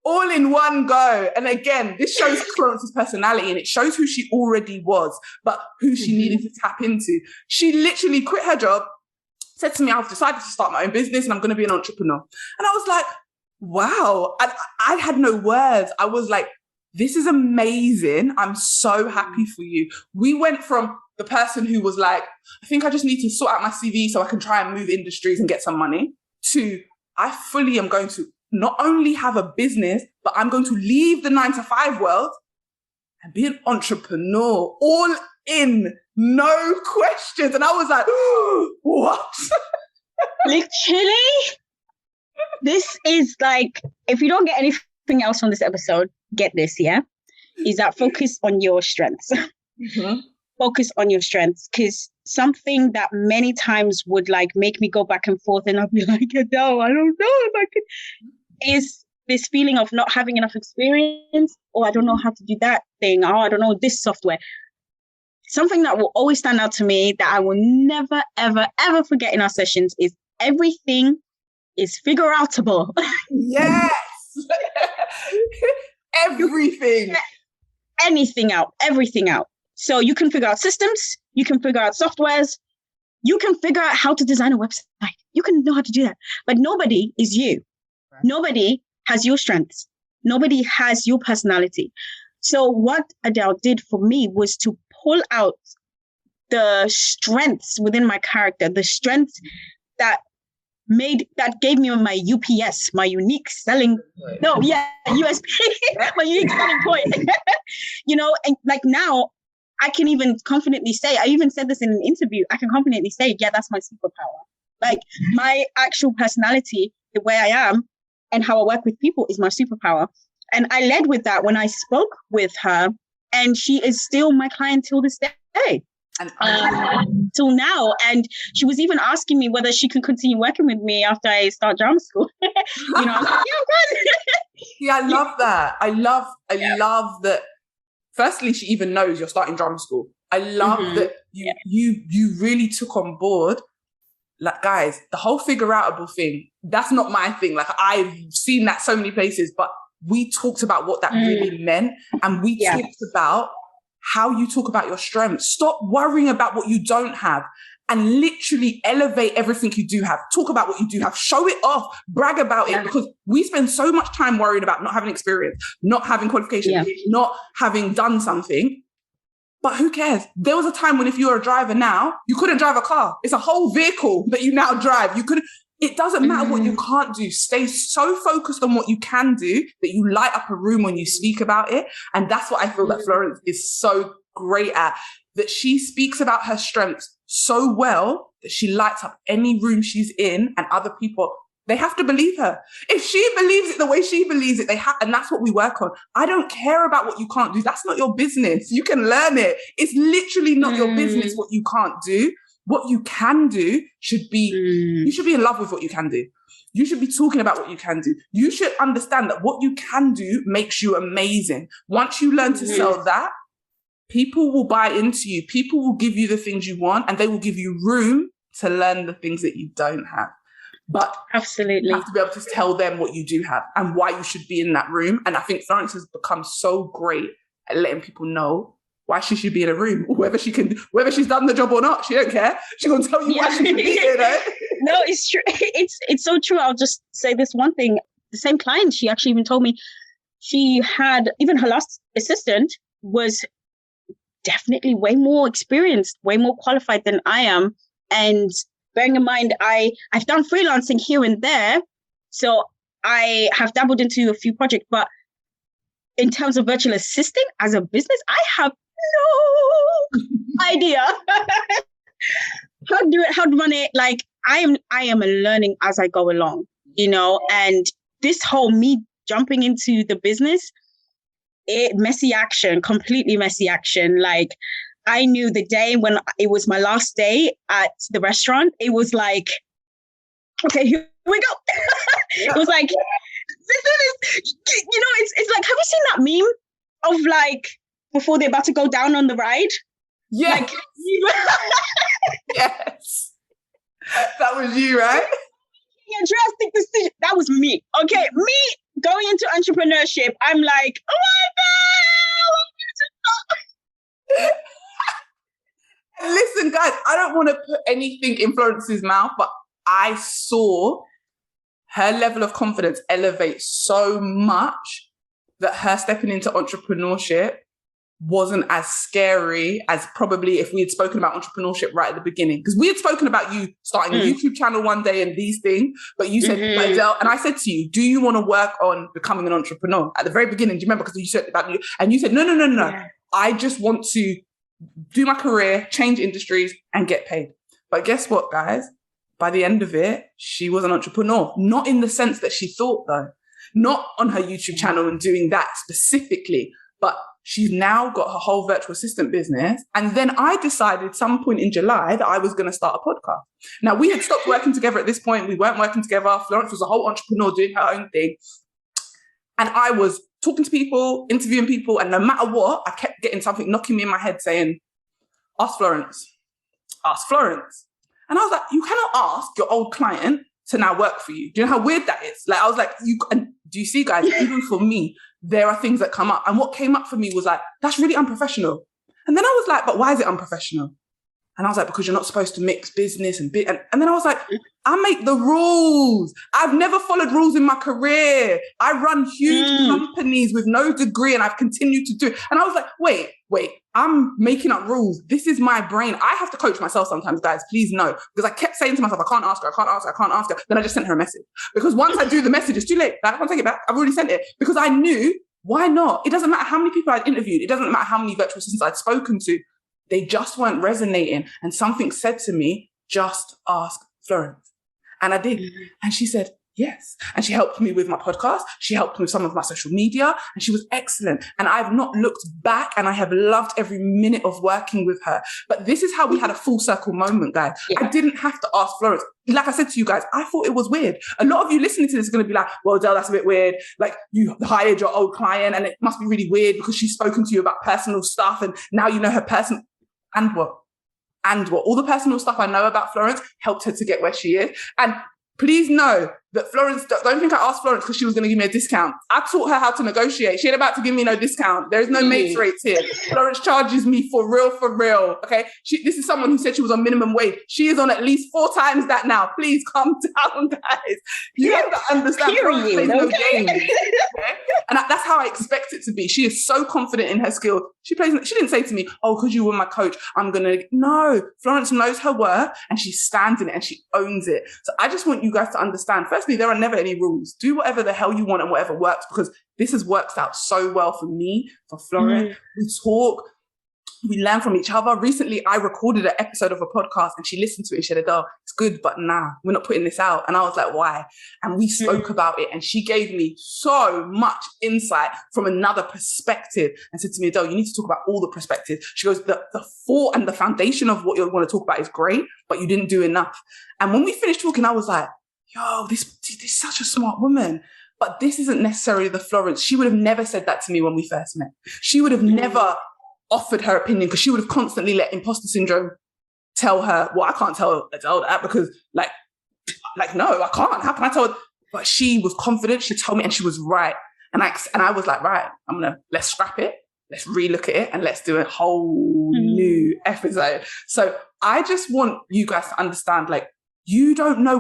All in one go. And again, this shows Florence's personality and it shows who she already was, but who she needed to tap into. She literally quit her job, said to me, I've decided to start my own business and I'm going to be an entrepreneur. And I was like, wow. And I had no words. I was like, this is amazing. I'm so happy for you. We went from the person who was like, I think I just need to sort out my CV so I can try and move industries and get some money, to I fully am going to not only have a business, but I'm going to leave the 9-to-5 world and be an entrepreneur, all in, no questions. And I was like, what? Literally, this is like, if you don't get anything else from this episode, get this, yeah? Is that focus on your strengths. Mm-hmm. Focus on your strengths, because something that many times would like make me go back and forth and I'll be like, no, I don't know if I can, is this feeling of not having enough experience, or I don't know how to do that thing, or I don't know this software. Something that will always stand out to me that I will never, ever, ever forget in our sessions is everything is figure-outable. Yes. Everything. Anything out, everything out. So you can figure out systems, you can figure out softwares, you can figure out how to design a website. You can know how to do that. But nobody is you. Right. Nobody has your strengths. Nobody has your personality. So what Adele did for me was to pull out the strengths within my character, the strengths that gave me my UPS, my unique selling, USP, my unique selling point. And like now I can even confidently say, I even said this in an interview, I can confidently say, yeah, that's my superpower. Like my actual personality, the way I am and how I work with people is my superpower. And I led with that when I spoke with her, and she is still my client till this day. Till now. And she was even asking me whether she can continue working with me after I start drama school. I was like, yeah, I love that. I love that. Firstly, she even knows you're starting drama school. I love that you really took on board, like, guys, the whole figure-outable thing, that's not my thing. Like, I've seen that so many places, but we talked about what that really meant. And we talked about how you talk about your strengths. Stop worrying about what you don't have and literally elevate everything you do have. Talk about what you do have. Show it off. Brag about it, because we spend so much time worried about not having experience, not having qualifications, not having done something. But who cares? There was a time when if you were a driver now, you couldn't drive a car. It's a whole vehicle that you now drive. It doesn't matter what you can't do. Stay so focused on what you can do that you light up a room when you speak about it. And that's what I feel that Florence is so great at, that she speaks about her strengths so well that she lights up any room she's in, and other people, they have to believe her. If she believes it the way she believes it, and that's what we work on. I don't care about what you can't do. That's not your business. You can learn it. It's literally not your business what you can't do. What you can do should be, you should be in love with what you can do. You should be talking about what you can do. You should understand that what you can do makes you amazing. Once you learn to sell that, people will buy into you. People will give you the things you want, and they will give you room to learn the things that you don't have. But absolutely, you have to be able to tell them what you do have and why you should be in that room. And I think Florence has become so great at letting people know why she should be in a room, whether she's done the job or not. She don't care. She's gonna tell you why she should be there. No, it's true. It's so true. I'll just say this one thing. The same client, she actually even told me she had, even her last assistant was definitely way more experienced, way more qualified than I am. And bearing in mind, I've done freelancing here and there, so I have dabbled into a few projects, but in terms of virtual assisting as a business, I have no idea how to do it, how to run it. Like I am learning as I go along, and this whole me jumping into the business, completely messy action. Like I knew the day when it was my last day at the restaurant, it was like, okay, here we go. It was like, it's like, have you seen that meme of like, before they're about to go down on the ride? Yeah. Like, yes. That was you, right? Yeah, drastic decision. That was me. Okay, me going into entrepreneurship. I'm like, oh my God. Listen, guys, I don't want to put anything in Florence's mouth, but I saw her level of confidence elevate so much that her stepping into entrepreneurship wasn't as scary as probably if we had spoken about entrepreneurship right at the beginning. Because we had spoken about you starting a YouTube channel one day and these things, but you said, Adele, and I said to you, do you want to work on becoming an entrepreneur? At the very beginning, do you remember? Because you said about you, and you said, no. Yeah. I just want to do my career, change industries, and get paid. But guess what, guys? by the end of it, she was an entrepreneur. Not in the sense that she thought, though. Not on her YouTube channel and doing that specifically, but she's now got her whole virtual assistant business. And then I decided some point in July that I was going to start a podcast. Now, we had stopped working together at this point. We weren't working together. Florence was a whole entrepreneur doing her own thing. And I was talking to people, interviewing people. And no matter what, I kept getting something knocking me in my head saying, ask Florence. Ask Florence. And I was like, you cannot ask your old client to now work for you. Do you know how weird that is? Like, I was like, and do you see, guys, even for me, there are things that come up. And what came up for me was like, that's really unprofessional. And then I was like, but why is it unprofessional? And I was like, because you're not supposed to mix business and bit. And then I was like, I make the rules. I've never followed rules in my career. I run huge companies with no degree and I've continued to do it. And I was like, wait, I'm making up rules. This is my brain. I have to coach myself sometimes, guys. Please know. Because I kept saying to myself, I can't ask her. Then I just sent her a message. Because once I do the message, it's too late. I can't take it back. I've already sent it. Because I knew, why not? It doesn't matter how many people I'd interviewed. It doesn't matter how many virtual assistants I'd spoken to. They just weren't resonating. And something said to me, just ask Florence. And I did. And she said, yes. And she helped me with my podcast. She helped me with some of my social media. And she was excellent. And I've not looked back, and I have loved every minute of working with her. But this is how we had a full circle moment, guys. Yeah. I didn't have to ask Florence. Like I said to you guys, I thought it was weird. A lot of you listening to this are going to be like, well, Del, that's a bit weird. Like, you hired your old client and it must be really weird because she's spoken to you about personal stuff. And now you know her personal... And what? All the personal stuff I know about Florence helped her to get where she is. And please know that Florence, don't think I asked Florence because she was going to give me a discount. I taught her how to negotiate. She ain't about to give me no discount. There is no mates rates here. Florence charges me for real. Okay. This is someone who said she was on minimum wage. She is on at least 4 times that now. Please calm down, guys. You have to understand. Florence plays no games. Okay? And that's how I expect it to be. She is so confident in her skills. She didn't say to me, oh, because you were my coach, I'm going to... No, Florence knows her worth and she stands in it and she owns it. So I just want you guys to understand, firstly, there are never any rules. Do whatever the hell you want and whatever works, because this has worked out so well for me, for Florence. We talk, we learn from each other. Recently, I recorded an episode of a podcast and she listened to it and she said, oh, it's good, but nah, we're not putting this out. And I was like, why? And we spoke about it and she gave me so much insight from another perspective and said to me, Adele, you need to talk about all the perspectives. She goes, the thought and the foundation of what you want to talk about is great, but you didn't do enough. And when we finished talking, I was like, yo, this is such a smart woman. But this isn't necessarily the Florence. She would have never said that to me when we first met. She would have never offered her opinion because she would have constantly let imposter syndrome tell her, well, I can't tell Adele that because like, no, I can't. How can I tell her? But she was confident. She told me and she was right. And I was like, right, let's scrap it. Let's relook at it and let's do a whole new episode. So I just want you guys to understand, like, you don't know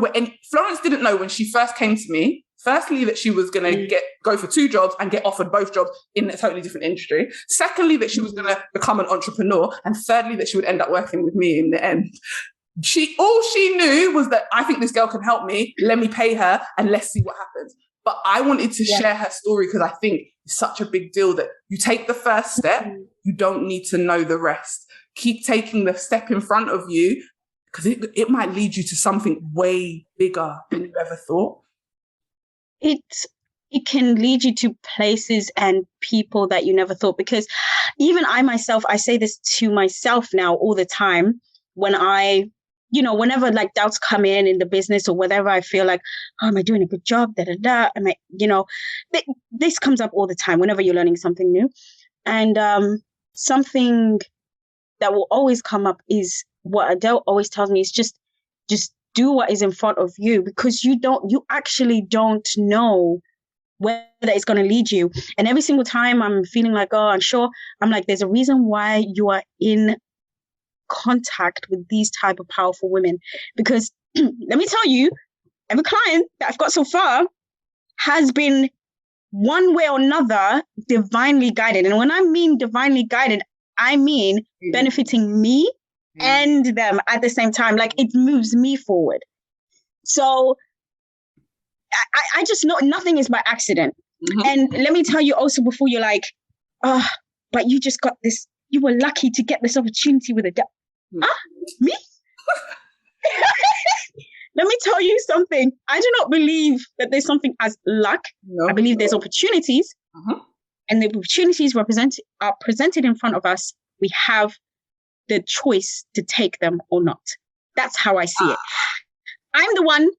Florence didn't know when she first came to me, firstly, that she was going to go for 2 jobs and get offered both jobs in a totally different industry. Secondly, that she was going to become an entrepreneur. And thirdly, that she would end up working with me in the end. All she knew was that I think this girl can help me. Let me pay her and let's see what happens. But I wanted to share her story because I think it's such a big deal that you take the first step. You don't need to know the rest. Keep taking the step in front of you, because it might lead you to something way bigger than you ever thought. It can lead you to places and people that you never thought. Because even I myself, I say this to myself now all the time when whenever like doubts come in the business or whatever, I feel like, oh, am I doing a good job? Am I, this comes up all the time whenever you're learning something new. And something that will always come up is what Adele always tells me is just do what is in front of you, because you actually don't know where that is going to lead you. And every single time I'm feeling like, oh, I'm sure, I'm like, there's a reason why you are in contact with these type of powerful women. Because let me tell you, every client that I've got so far has been one way or another divinely guided. And when I mean divinely guided, I mean benefiting me and them at the same time. Like, it moves me forward. So I just know nothing is by accident. And let me tell you also, before you're like, oh, but you just got this, you were lucky to get this opportunity with me? Let me tell you something. I do not believe that there's something as luck. No. I believe there's opportunities, and the opportunities are presented in front of us. We have the choice to take them or not. That's how I see it. I'm the one.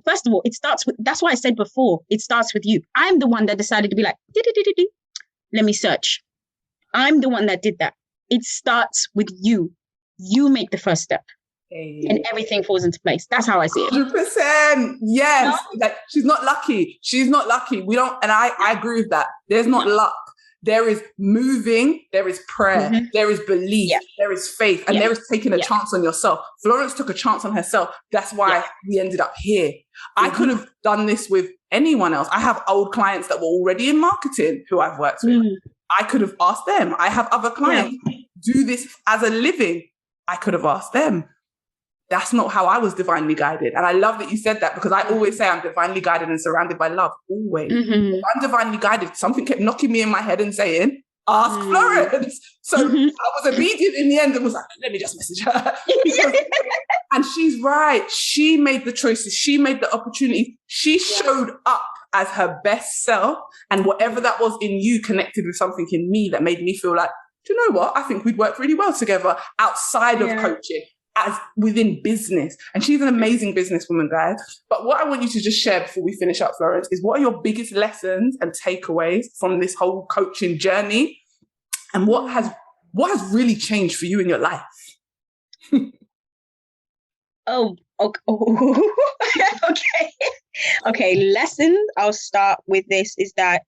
First of all, it starts with, that's why I said before, it starts with you. I'm the one that decided to be like, let me search. I'm the one that did that. It starts with you. You make the first step. And everything falls into place. That's how I see it. 100%. Yes. No? Like, she's not lucky. We don't, and I agree with that. There's not luck. There is moving, there is prayer, there is belief, there is faith, and there is taking a chance on yourself. Florence took a chance on herself. That's why we ended up here. I could have done this with anyone else. I have old clients that were already in marketing who I've worked with. I could have asked them. I have other clients who do this as a living. I could have asked them. That's not how I was divinely guided. And I love that you said that, because I always say I'm divinely guided and surrounded by love. Always. If I'm divinely guided, something kept knocking me in my head and saying, ask Florence. So I was obedient in the end and was like, let me just message her. And she's right. She made the choices. She made the opportunity. She showed up as her best self. And whatever that was in you connected with something in me that made me feel like, do you know what? I think we'd work really well together outside of coaching. As within business. And she's an amazing businesswoman, guys. But what I want you to just share before we finish up, Florence, is what are your biggest lessons and takeaways from this whole coaching journey? And what has really changed for you in your life? Okay. Lessons. I'll start with this is that,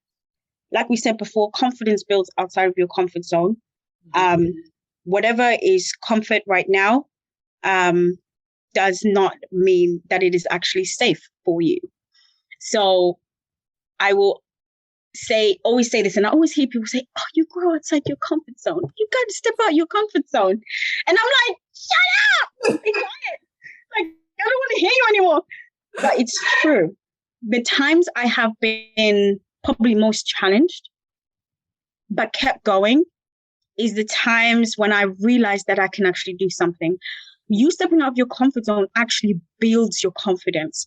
like we said before, confidence builds outside of your comfort zone. Whatever is comfort right now, does not mean that it is actually safe for you. So I will always say this, and I always hear people say, oh, you grow outside your comfort zone. You got to step out your comfort zone. And I'm like, shut up! Be quiet. Like, I don't want to hear you anymore. But it's true. The times I have been probably most challenged, but kept going, is the times when I realized that I can actually do something. You stepping out of your comfort zone actually builds your confidence.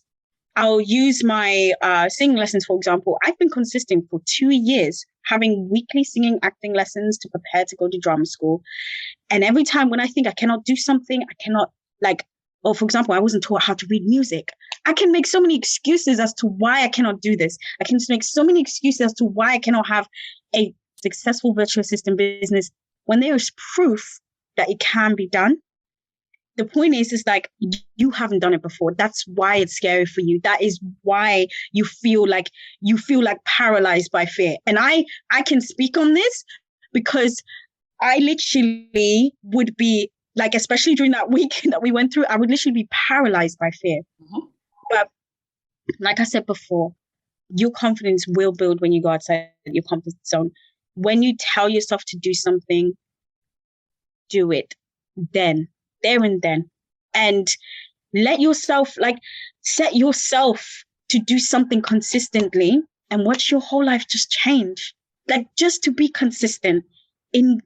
I'll use my singing lessons, for example. I've been consistent for 2 years, having weekly singing acting lessons to prepare to go to drama school. And every time when I think I cannot do something, I cannot, for example, I wasn't taught how to read music. I can make so many excuses as to why I cannot do this. I can make so many excuses as to why I cannot have a successful virtual assistant business when there is proof that it can be done. The point is like, you haven't done it before. That's why it's scary for you. That is why you feel like paralyzed by fear. And I can speak on this because I literally would be like, especially during that week that we went through, I would literally be paralyzed by fear. But like I said before, your confidence will build when you go outside your comfort zone. When you tell yourself to do something, do it then. There and then, and let yourself set yourself to do something consistently and watch your whole life just change. Like, just to be consistent in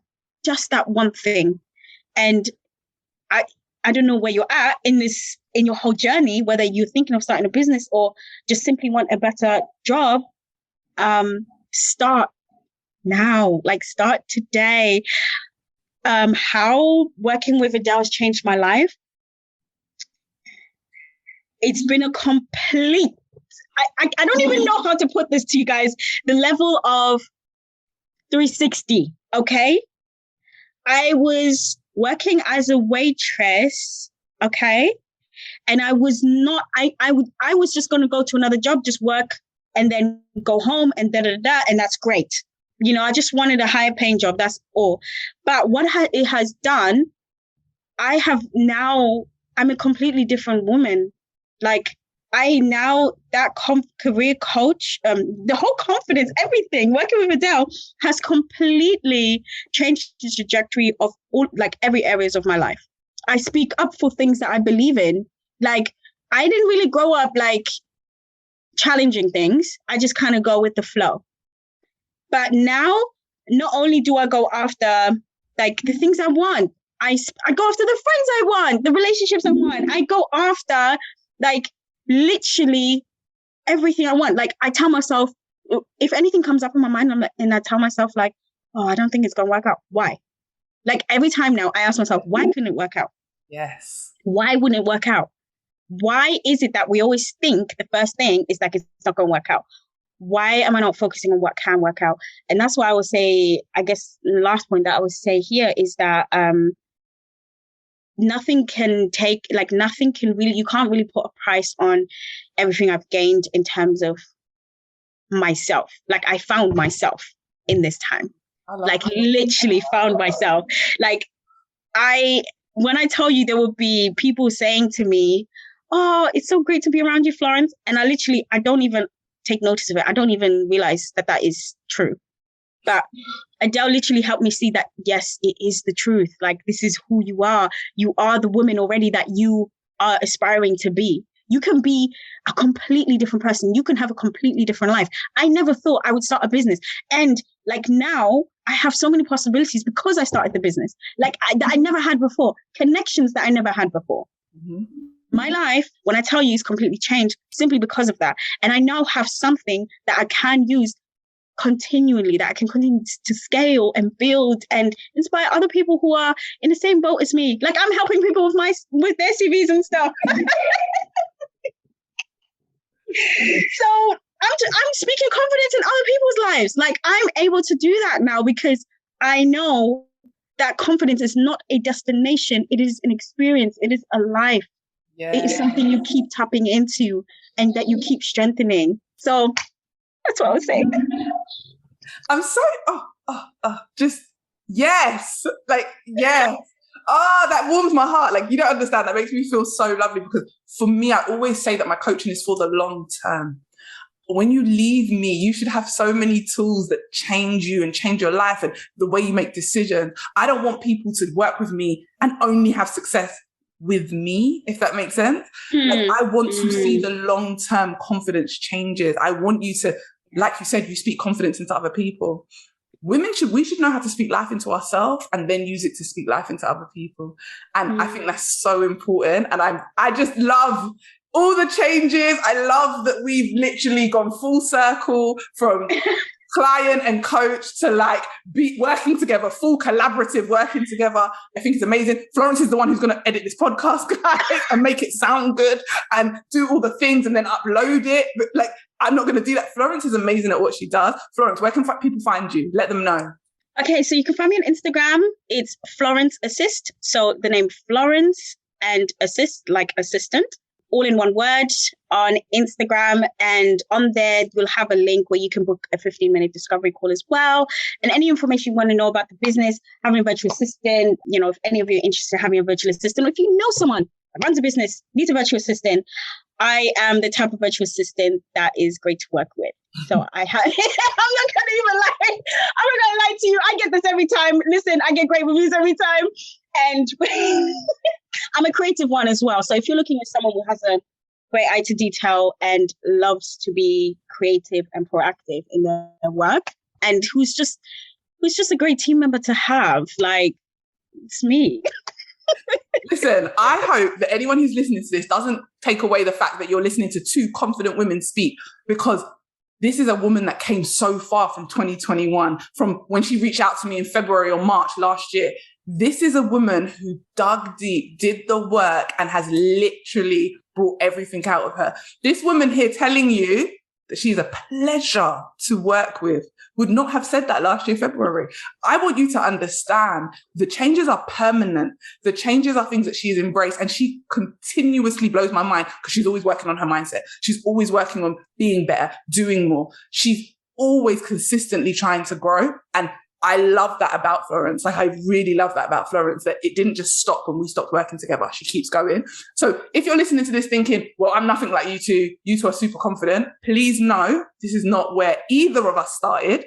just that one thing. And I don't know where you're at in your whole journey, whether you're thinking of starting a business or just simply want a better job. Start now, start today. How working with Adele has changed my life. It's been a complete, I don't even know how to put this to you guys, the level of 360, okay? I was working as a waitress, okay? And I was not, I was just going to go to another job, just work and then go home and da-da-da, and that's great. You know, I just wanted a higher paying job. That's all. But what it has done, I'm a completely different woman. Career coach, the whole confidence, everything, working with Adele has completely changed the trajectory of all, every areas of my life. I speak up for things that I believe in. I didn't really grow up challenging things. I just kind of go with the flow. But now, not only do I go after the things I want, I go after the friends I want, the relationships I want. I go after Like literally everything I want. Like I tell myself, if anything comes up in my mind, and I tell myself like, oh, I don't think it's going to work out. Why? Like every time now I ask myself, why couldn't it work out? Yes. Why wouldn't it work out? Why is it that we always think the first thing is that it's not going to work out? Why am I not focusing on what can work out? And that's why I would say, I guess the last point that I would say here is that nothing can really, you can't really put a price on everything I've gained in terms of myself. Like I found myself in this time. Like literally found myself. Like when I tell you there will be people saying to me, oh, it's so great to be around you, Florence. And I don't even take notice of it. I don't even realize that is true. But Adele literally helped me see that, yes, it is the truth. Like, this is who you are. You are the woman already that you are aspiring to be. You can be a completely different person. You can have a completely different life. I never thought I would start a business. And like now I have so many possibilities because I started the business. Like that I never had before. Connections that I never had before. Mm-hmm. My life, when I tell you, is completely changed simply because of that. And I now have something that I can use continually, that I can continue to scale and build and inspire other people who are in the same boat as me. Like I'm helping people with their CVs and stuff. So I'm speaking confidence in other people's lives. Like I'm able to do that now because I know that confidence is not a destination. It is an experience. It is a life. Yeah. It is something you keep tapping into and that you keep strengthening. So that's what I was saying. I'm so, just, yes. Like, yes. Oh, that warms my heart. Like, you don't understand. That makes me feel so lovely because for me, I always say that my coaching is for the long term. When you leave me, you should have so many tools that change you and change your life and the way you make decisions. I don't want people to work with me and only have success with me, if that makes sense. Like, I want to see the long-term confidence changes. I want you to, like you said, you speak confidence into other people. We should know how to speak life into ourselves and then use it to speak life into other people. And I think that's so important. And I just love all the changes. I love that we've literally gone full circle from client and coach to like be working together, full collaborative working together. I think it's amazing. Florence is the one who's going to edit this podcast, guys, and make it sound good and do all the things and then upload it. But like, I'm not going to do that. Florence is amazing at what she does. Florence, where can people find you? Let them know. Okay, so you can find me on Instagram. It's FlorenceAssist. So the name Florence and Assist, like assistant, all in one word on Instagram. And on there, we'll have a link where you can book a 15-minute discovery call as well. And any information you want to know about the business, having a virtual assistant, if any of you are interested in having a virtual assistant, or if you know someone that runs a business, needs a virtual assistant, I am the type of virtual assistant that is great to work with. So I'm not going to lie to you. I get this every time. Listen, I get great reviews every time. And I'm a creative one as well. So if you're looking at someone who has a great eye to detail and loves to be creative and proactive in their work, and who's just a great team member to have, like, it's me. Listen, I hope that anyone who's listening to this doesn't take away the fact that you're listening to two confident women speak, because this is a woman that came so far from 2021, from when she reached out to me in February or March last year. This is a woman who dug deep, did the work, and has literally brought everything out of her. This woman here telling you that she's a pleasure to work with would not have said that last year, February. I want you to understand the changes are permanent. The changes are things that she's embraced, and she continuously blows my mind because she's always working on her mindset. She's always working on being better, doing more. She's always consistently trying to grow. And I love that about Florence. Like, I really love that about Florence, that it didn't just stop when we stopped working together. She keeps going. So if you're listening to this thinking, well, I'm nothing like you two are super confident, please know this is not where either of us started.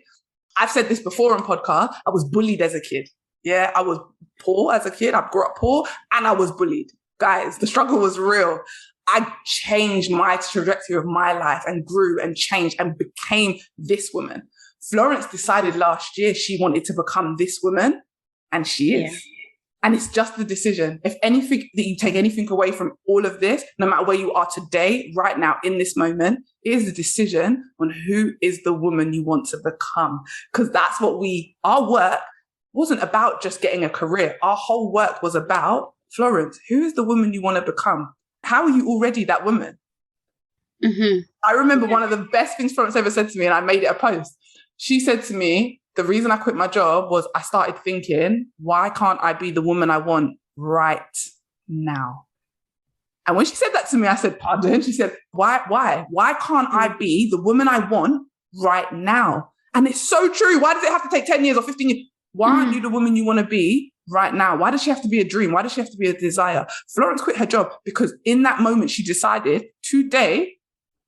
I've said this before on podcast. I was bullied as a kid. Yeah, I was poor as a kid. I grew up poor and I was bullied. Guys, the struggle was real. I changed my trajectory of my life and grew and changed and became this woman. Florence decided last year she wanted to become this woman, and she is. And it's just the decision. If anything, that you take anything away from all of this, no matter where you are today, right now, in this moment, it is the decision on who is the woman you want to become. Because that's what our work wasn't about just getting a career. Our whole work was about, Florence, who is the woman you want to become? How are you already that woman? Mm-hmm. I remember one of the best things Florence ever said to me, and I made it a post. She said to me, the reason I quit my job was I started thinking, why can't I be the woman I want right now? And when she said that to me, I said, pardon? She said, why? Why can't I be the woman I want right now? And it's so true. Why does it have to take 10 years or 15 years? Why aren't you the woman you want to be right now? Why does she have to be a dream? Why does she have to be a desire? Florence quit her job because in that moment she decided, today,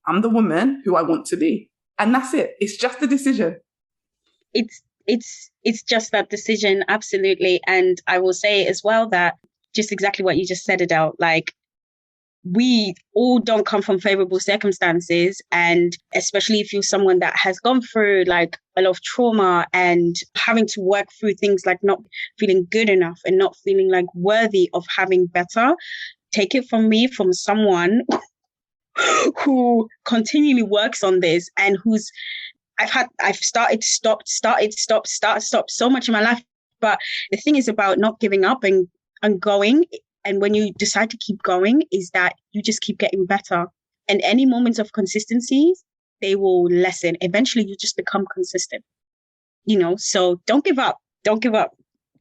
I'm the woman who I want to be. And that's it. It's just a decision. It's just that decision. Absolutely. And I will say as well that just exactly what you just said, Adele, like we all don't come from favorable circumstances. And especially if you're someone that has gone through like a lot of trauma and having to work through things like not feeling good enough and not feeling like worthy of having better, take it from me, from someone who continually works on this and I've started, stopped so much in my life. But the thing is about not giving up and going. And when you decide to keep going, is that you just keep getting better. And any moments of consistency, they will lessen. Eventually, you just become consistent. So don't give up. Don't give up.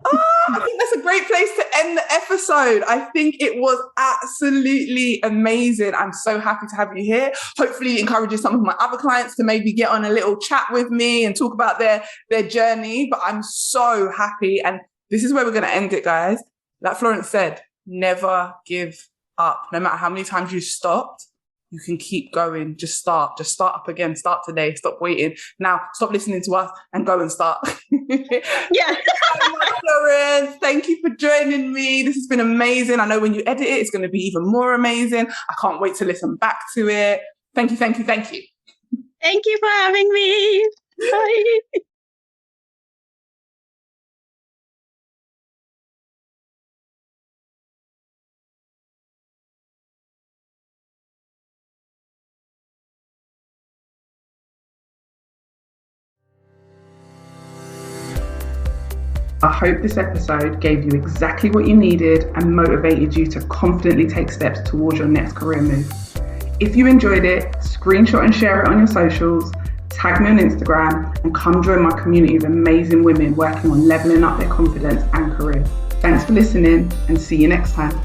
Oh, I think that's a great place to end the episode. I think it was absolutely amazing. I'm so happy to have you here. Hopefully it encourages some of my other clients to maybe get on a little chat with me and talk about their journey. But I'm so happy. And this is where we're going to end it, guys. Like Florence said, never give up. No matter how many times you stopped, you can keep going. Just start up again. Start today. Stop waiting. Now, stop listening to us and go and start. Yeah. Florence, thank you for joining me. This has been amazing. I know when you edit it, it's going to be even more amazing. I can't wait to listen back to it. Thank you. Thank you for having me. Bye. I hope this episode gave you exactly what you needed and motivated you to confidently take steps towards your next career move. If you enjoyed it, screenshot and share it on your socials, tag me on Instagram, and come join my community of amazing women working on leveling up their confidence and career. Thanks for listening and see you next time.